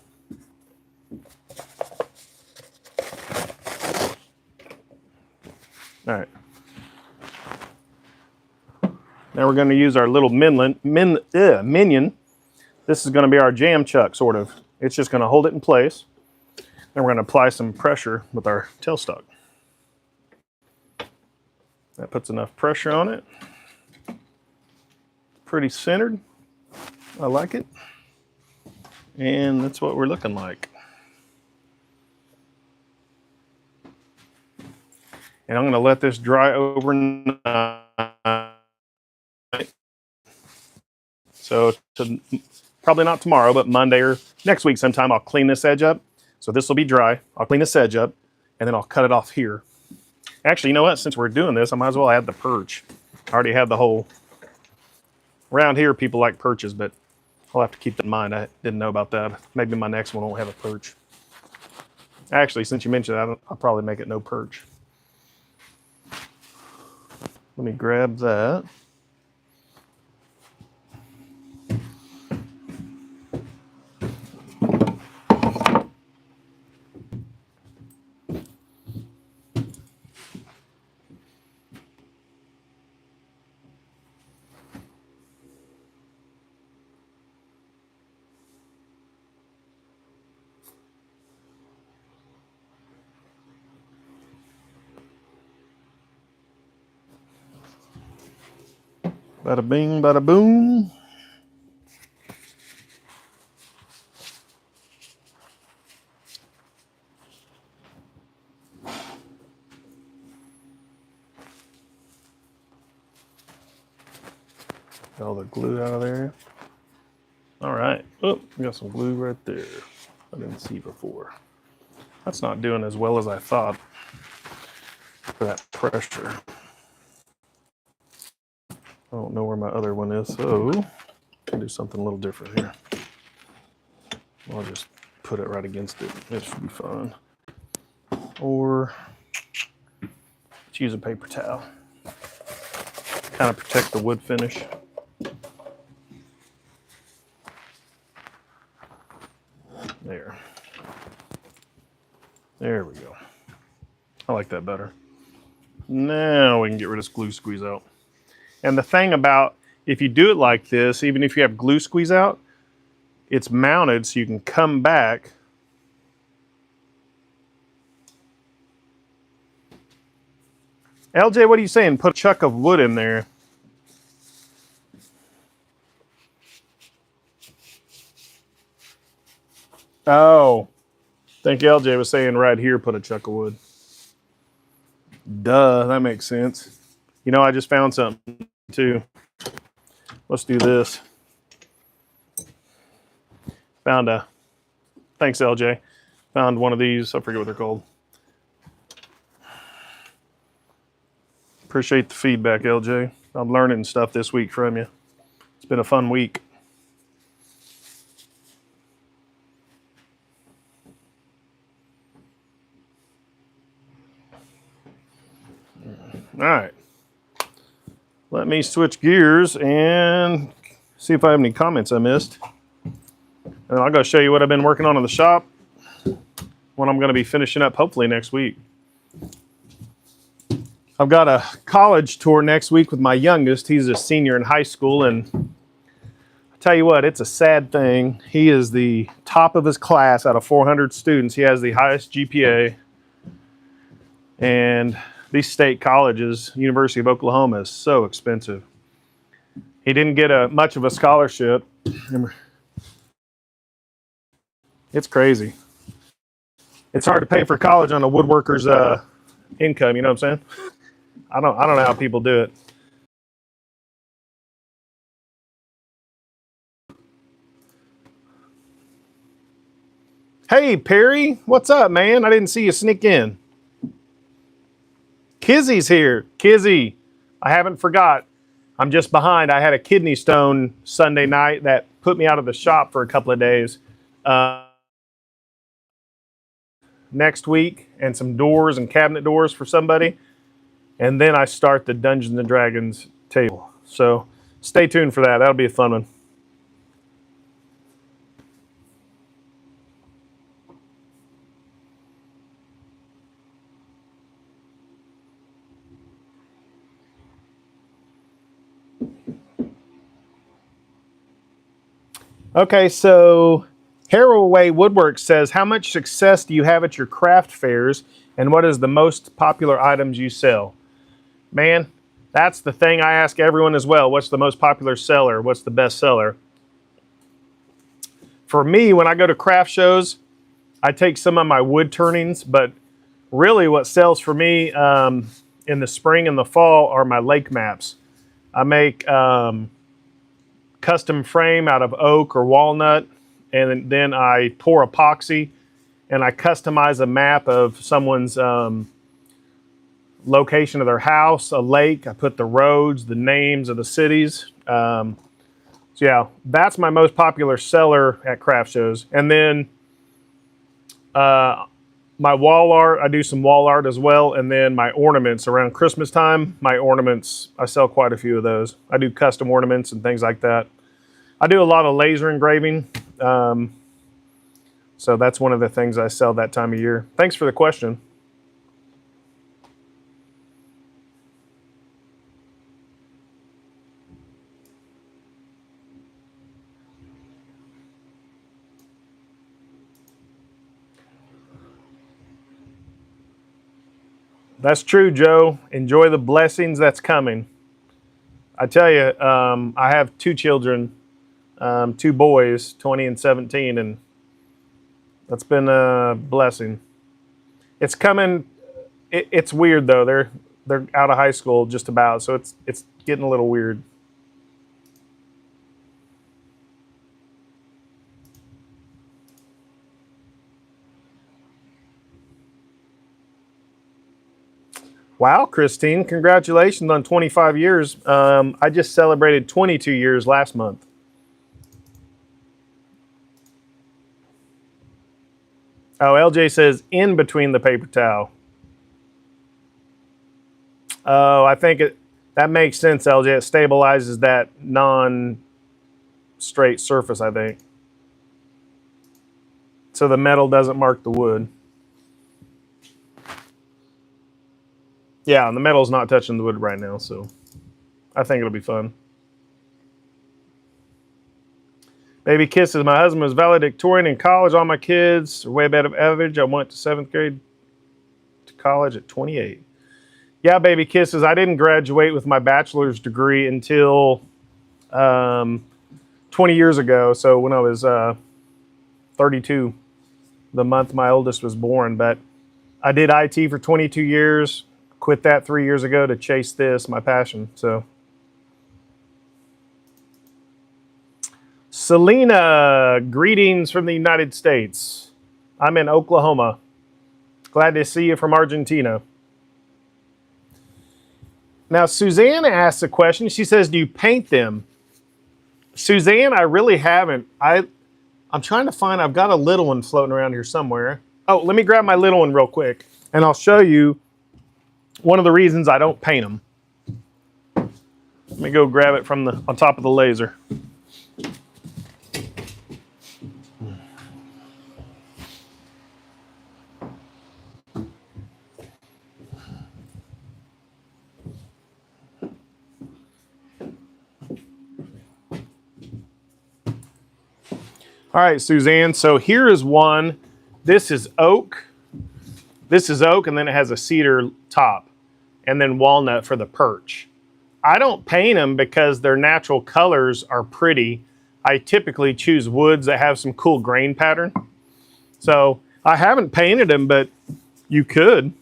All right. Now we're going to use our little minion. This is going to be our jam chuck, sort of. It's just going to hold it in place. Then we're going to apply some pressure with our tailstock. That puts enough pressure on it. Pretty centered. I like it. And that's what we're looking like. And I'm going to let this dry overnight. So probably not tomorrow, but Monday or next week sometime, I'll clean this edge up. So this will be dry. I'll clean this edge up, and then I'll cut it off here. Actually, you know what? Since we're doing this, I might as well add the perch. I already have the hole. Around here, people like perches, but I'll have to keep that in mind. I didn't know about that. Maybe my next one won't have a perch. Actually, since you mentioned that, I'll probably make it no perch. Let me grab that. Bada bing, bada boom. Get all the glue out of there. All right. Oh, we got some glue right there. I didn't see before. That's not doing as well as I thought for that pressure. I don't know where my other one is, so I'll do something a little different here. I'll just put it right against it. It should be fine. Or let's use a paper towel. Kind of protect the wood finish. There. There we go. I like that better. Now we can get rid of this glue squeeze out. And the thing about, if you do it like this, even if you have glue squeeze out, it's mounted so you can come back. LJ, what are you saying? Put a chunk of wood in there. Oh, I think LJ was saying right here, put a chunk of wood. Duh, that makes sense. You know, I just found something too. Let's do this. Thanks LJ. Found one of these, I forget what they're called. Appreciate the feedback, LJ. I'm learning stuff this week from you. It's been a fun week. All right. Let me switch gears and see if I have any comments I missed. And I'll go show you what I've been working on in the shop, what I'm going to be finishing up hopefully next week. I've got a college tour next week with my youngest. He's a senior in high school, and I tell you what, it's a sad thing. He is the top of his class out of 400 students. He has the highest GPA, and these state colleges, University of Oklahoma, is so expensive. He didn't get much of a scholarship. It's crazy. It's hard to pay for college on a woodworker's income. You know what I'm saying? I don't know how people do it. Hey Perry, what's up, man? I didn't see you sneak in. Kizzy's here. Kizzy, I haven't forgot. I'm just behind. I had a kidney stone Sunday night that put me out of the shop for a couple of days. Next week, and some doors and cabinet doors for somebody. And then I start the Dungeons and Dragons table. So stay tuned for that. That'll be a fun one. Okay, so Haraway Woodwork says, how much success do you have at your craft fairs, and what is the most popular items you sell? Man, that's the thing I ask everyone as well. What's the most popular seller? What's the best seller? For me, when I go to craft shows, I take some of my wood turnings, but really what sells for me in the spring and the fall are my lake maps. I make custom frame out of oak or walnut, and then I pour epoxy and I customize a map of someone's location of their house, a lake. I put the roads, the names of the cities. So yeah, that's my most popular seller at craft shows. And then my wall art, I do some wall art as well. And then my ornaments around Christmas time, my ornaments, I sell quite a few of those. I do custom ornaments and things like that. I do a lot of laser engraving. So that's one of the things I sell that time of year. Thanks for the question. That's true, Joe. Enjoy the blessings that's coming. I tell you, I have two children, two boys, 20 and 17, and that's been a blessing. It's coming. It's weird though. They're out of high school just about, so it's getting a little weird. Wow, Christine, congratulations on 25 years. I just celebrated 22 years last month. Oh, LJ says in between the paper towel. Oh, I think that makes sense, LJ. It stabilizes that non-straight surface, I think. So the metal doesn't mark the wood. Yeah, and the metal's not touching the wood right now, so I think it'll be fun. Baby kisses. My husband was valedictorian in college. All my kids are way above average. I went to 7th grade to college at 28. Yeah, baby kisses. I didn't graduate with my bachelor's degree until 20 years ago. So when I was 32, the month my oldest was born. But I did IT for 22 years. Quit that 3 years ago to chase this, my passion. So. Selena, greetings from the United States. I'm in Oklahoma. Glad to see you from Argentina. Now, Suzanne asked a question. She says, do you paint them? Suzanne, I really haven't. I'm trying to find, I've got a little one floating around here somewhere. Oh, let me grab my little one real quick, and I'll show you one of the reasons I don't paint them. Let me go grab it from on top of the laser. All right, Suzanne, so here is one. This is oak. This is oak, and then it has a cedar top, and then walnut for the perch. I don't paint them because their natural colors are pretty. I typically choose woods that have some cool grain pattern. So I haven't painted them, but you could.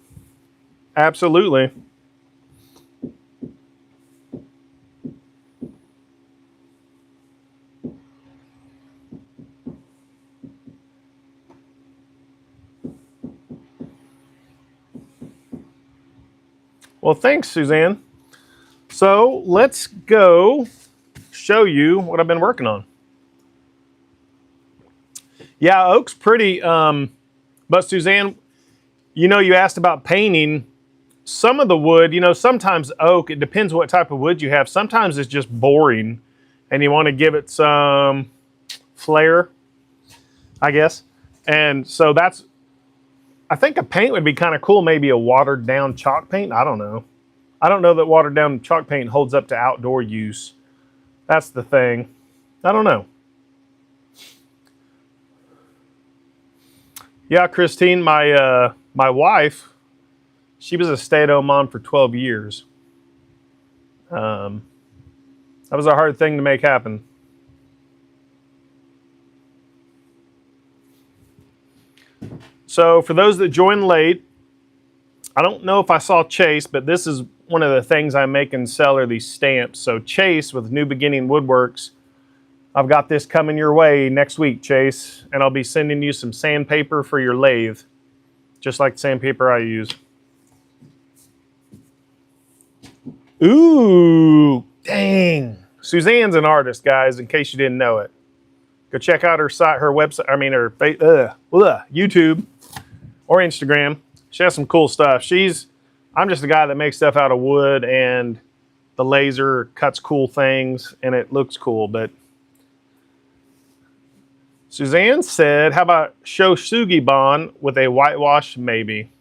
Absolutely. Well, thanks, Suzanne. So let's go show you what I've been working on. Yeah, oak's pretty, but Suzanne, you asked about painting. Some of the wood, sometimes oak, it depends what type of wood you have. Sometimes it's just boring and you want to give it some flair, I guess. And so I think a paint would be kind of cool, maybe a watered down chalk paint. I don't know. I don't know that watered down chalk paint holds up to outdoor use. That's the thing. I don't know. Yeah, Christine, my wife, she was a stay-at-home mom for 12 years. Um, that was a hard thing to make happen. So for those that joined late, I don't know if I saw Chase, but this is one of the things I make and sell are these stamps. So Chase with New Beginning Woodworks, I've got this coming your way next week, Chase, and I'll be sending you some sandpaper for your lathe, just like the sandpaper I use. Ooh, dang. Suzanne's an artist, guys, in case you didn't know it. Go check out her site, her website, her YouTube or Instagram. She has some cool stuff. I'm just a guy that makes stuff out of wood, and the laser cuts cool things and it looks cool. But Suzanne said, how about Shosugibon with a whitewash maybe?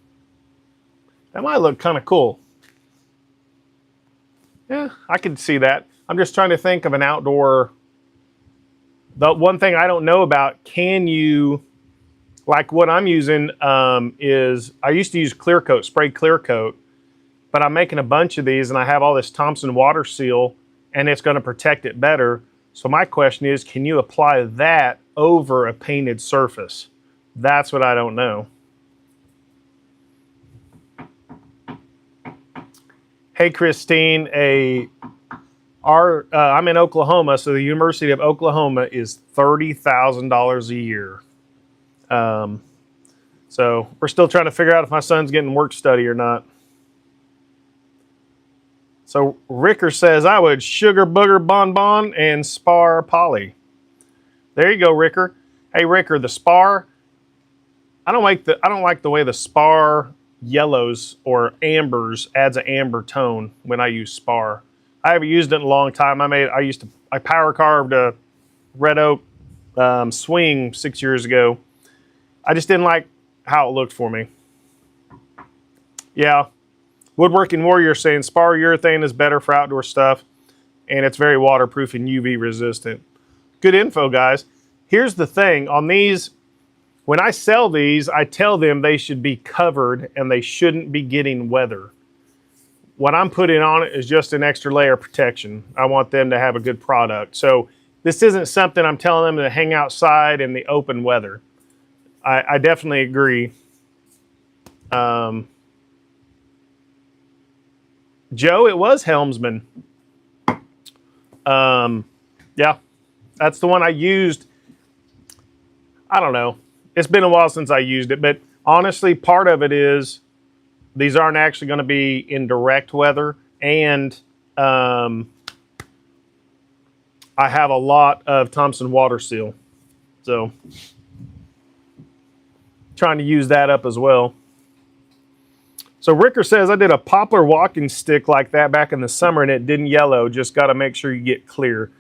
That might look kind of cool. Yeah, I could see that. I'm just trying to think of an outdoor. The one thing I don't know about, can you, like what I'm using is, I used to use clear coat, spray clear coat, but I'm making a bunch of these and I have all this Thompson water seal and it's going to protect it better. So my question is, can you apply that over a painted surface? That's what I don't know. Hey, Christine, I'm in Oklahoma, so the University of Oklahoma is $30,000 a year. So we're still trying to figure out if my son's getting work study or not. So Ricker says, I would sugar booger bonbon and spar poly. There you go, Ricker. Hey, Ricker, the spar, I don't like the way the spar yellows or ambers adds an amber tone when I use spar. I haven't used it in a long time. I power carved a red oak swing 6 years ago. I just didn't like how it looked for me. Yeah, Woodworking Warrior saying spar urethane is better for outdoor stuff, and it's very waterproof and UV resistant. Good info, guys. Here's the thing on these. When I sell these, I tell them they should be covered and they shouldn't be getting weather. What I'm putting on it is just an extra layer of protection. I want them to have a good product. So this isn't something I'm telling them to hang outside in the open weather. I definitely agree. Joe, it was Helmsman. Yeah, that's the one I used. I don't know. It's been a while since I used it, but honestly, part of it is these aren't actually going to be in direct weather, and I have a lot of Thompson water seal, so trying to use that up as well. So Ricker says, I did a poplar walking stick like that back in the summer and it didn't yellow. Just got to make sure you get clear.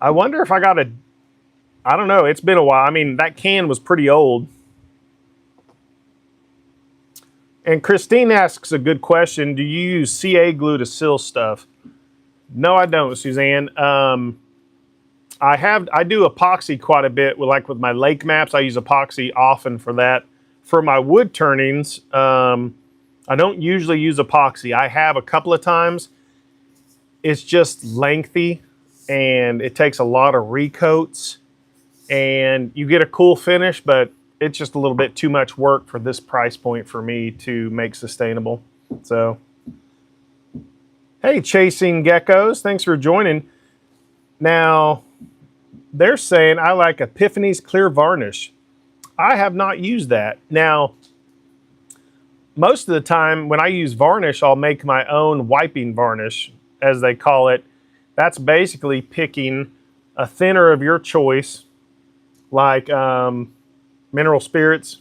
I wonder if I don't know. It's been a while. I mean, that can was pretty old. And Christine asks a good question. Do you use CA glue to seal stuff? No, I don't, Suzanne. I do epoxy quite a bit with my lake maps. I use epoxy often for that. For my wood turnings, I don't usually use epoxy. I have a couple of times. It's just lengthy and it takes a lot of recoats and you get a cool finish, but it's just a little bit too much work for this price point for me to make sustainable. So, hey, Chasing Geckos, thanks for joining. Now, they're saying I like Epiphany's clear varnish. I have not used that. Now, most of the time when I use varnish, I'll make my own wiping varnish, as they call it. That's basically picking a thinner of your choice, like mineral spirits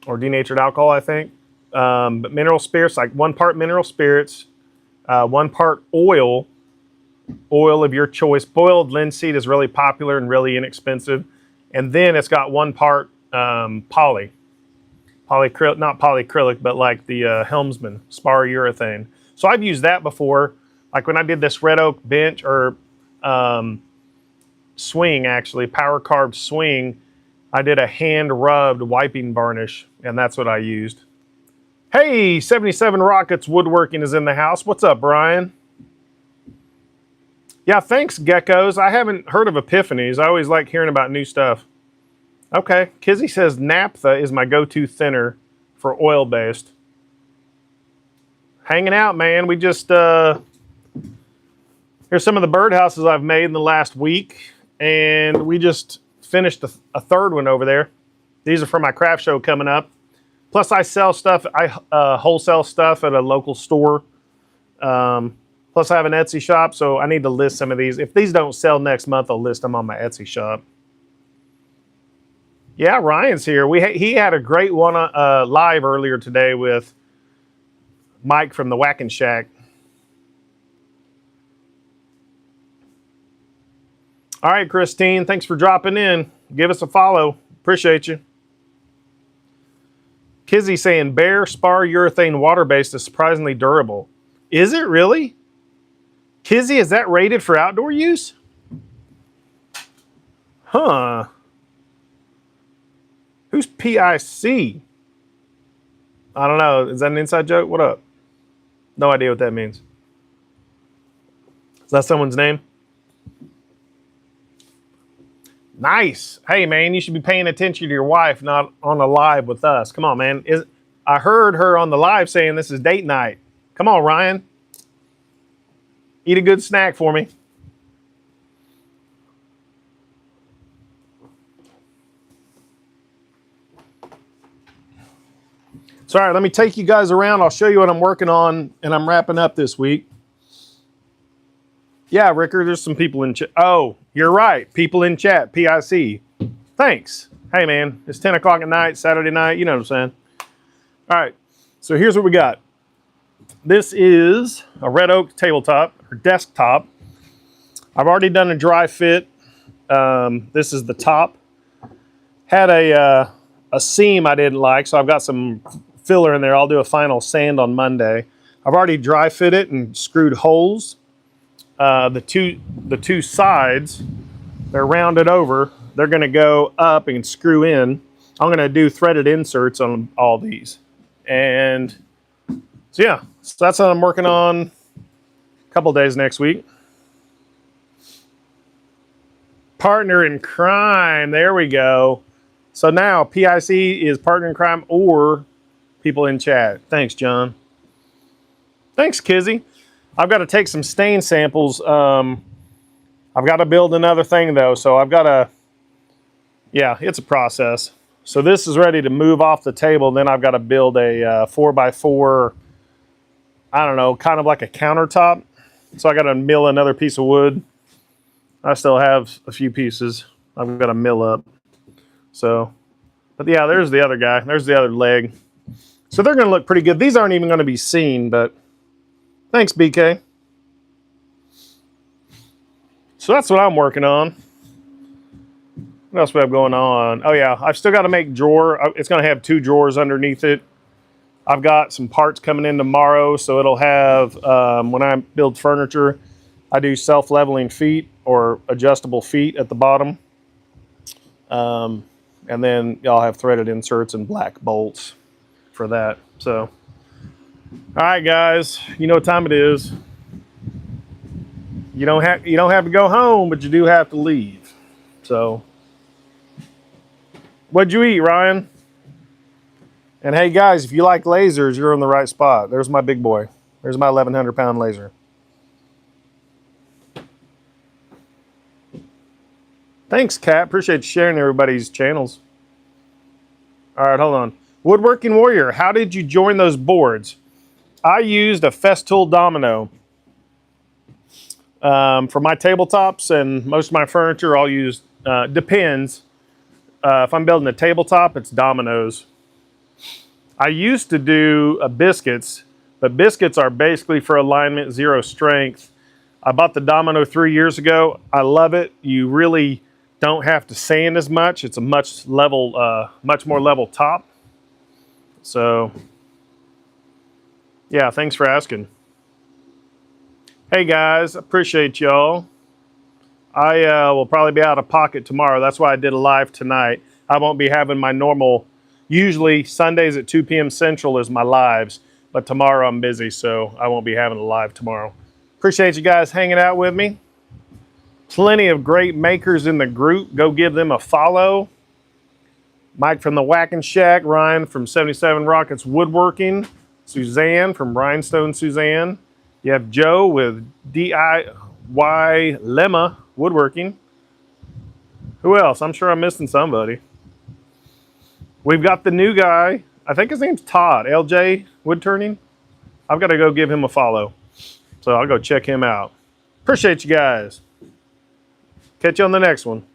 or denatured alcohol, I think. But mineral spirits, like 1 part mineral spirits, 1 part oil of your choice. Boiled linseed is really popular and really inexpensive. And then it's got 1 part polyacrylic, not polyacrylic, but like the Helmsman spar urethane. So I've used that before. Like when I did this red oak bench or swing, actually, power carved swing, I did a hand rubbed wiping varnish, and that's what I used. Hey, 77 Rockets Woodworking is in the house. What's up, Brian? Yeah, thanks, geckos. I haven't heard of Epiphanies. I always like hearing about new stuff. Okay, Kizzy says naphtha is my go-to thinner for oil-based. Hanging out, man. We just, here's some of the birdhouses I've made in the last week, and we just finished a third one over there. These are for my craft show coming up. Plus, I sell stuff, I wholesale stuff at a local store. Plus, I have an Etsy shop, so I need to list some of these. If these don't sell next month, I'll list them on my Etsy shop. Yeah, Ryan's here. He had a great one live earlier today with Mike from the Whacking Shack. All right, Christine, thanks for dropping in. Give us a follow. Appreciate you. Kizzy saying bare spar urethane water-based is surprisingly durable. Is it really? Kizzy, is that rated for outdoor use? Huh. Who's PIC? I don't know. Is that an inside joke? What up? No idea what that means. Is that someone's name? Nice. Hey, man, you should be paying attention to your wife, not on the live with us. Come on, man. I heard her on the live saying this is date night. Come on, Ryan. Eat a good snack for me. So, all right, let me take you guys around. I'll show you what I'm working on, and I'm wrapping up this week. Yeah, Ricker, there's some people in chat. Oh, you're right. People in chat, PIC. Thanks. Hey, man, it's 10 o'clock at night, Saturday night. You know what I'm saying. All right, so here's what we got. This is a red oak tabletop, or desktop. I've already done a dry fit. This is the top. Had a seam I didn't like, so I've got some filler in there. I'll do a final sand on Monday. I've already dry fit it and screwed holes. The two sides, they're rounded over. They're going to go up and screw in. I'm going to do threaded inserts on all these. And so yeah, so that's what I'm working on a couple days next week. Partner in crime, there we go. So now PIC is partner in crime or people in chat. Thanks, John. Thanks, Kizzy. I've got to take some stain samples. I've got to build another thing though, so I've got to, yeah, it's a process. So this is ready to move off the table. Then I've got to build a 4x4, I don't know, kind of like a countertop. So I got to mill another piece of wood. I still have a few pieces I've got to mill up. So, but yeah, there's the other guy. There's the other leg. So they're going to look pretty good. These aren't even going to be seen, but thanks, BK. So that's what I'm working on. What else we have going on? Oh yeah, I've still got to make drawer. It's going to have 2 drawers underneath it. I've got some parts coming in tomorrow, so it'll have, when I build furniture, I do self-leveling feet or adjustable feet at the bottom. And then I'll have threaded inserts and black bolts for that. So, all right, guys, you know what time it is. You don't have to go home, but you do have to leave. So, what'd you eat, Ryan? And hey, guys, if you like lasers, you're in the right spot. There's my big boy. There's my 1,100-pound laser. Thanks, Kat. Appreciate you sharing everybody's channels. All right, hold on. Woodworking Warrior, how did you join those boards? I used a Festool domino. For my tabletops and most of my furniture, I'll use, depends. If I'm building a tabletop, it's dominoes. I used to do biscuits, but biscuits are basically for alignment, 0 strength. I bought the domino 3 years ago. I love it. You really don't have to sand as much. It's a much more level top. So, yeah, thanks for asking. Hey guys, appreciate y'all. I will probably be out of pocket tomorrow. That's why I did a live tonight. I won't be having my normal, usually Sundays at 2 p.m. Central is my lives, but tomorrow I'm busy, so I won't be having a live tomorrow. Appreciate you guys hanging out with me. Plenty of great makers in the group. Go give them a follow. Mike from the Whacking Shack, Ryan from 77 Rockets Woodworking, Suzanne from Rhinestone Suzanne. You have Joe with DIY Lemma Woodworking. Who else? I'm sure I'm missing somebody. We've got the new guy. I think his name's Todd, LJ Woodturning. I've got to go give him a follow. So I'll go check him out. Appreciate you guys. Catch you on the next one.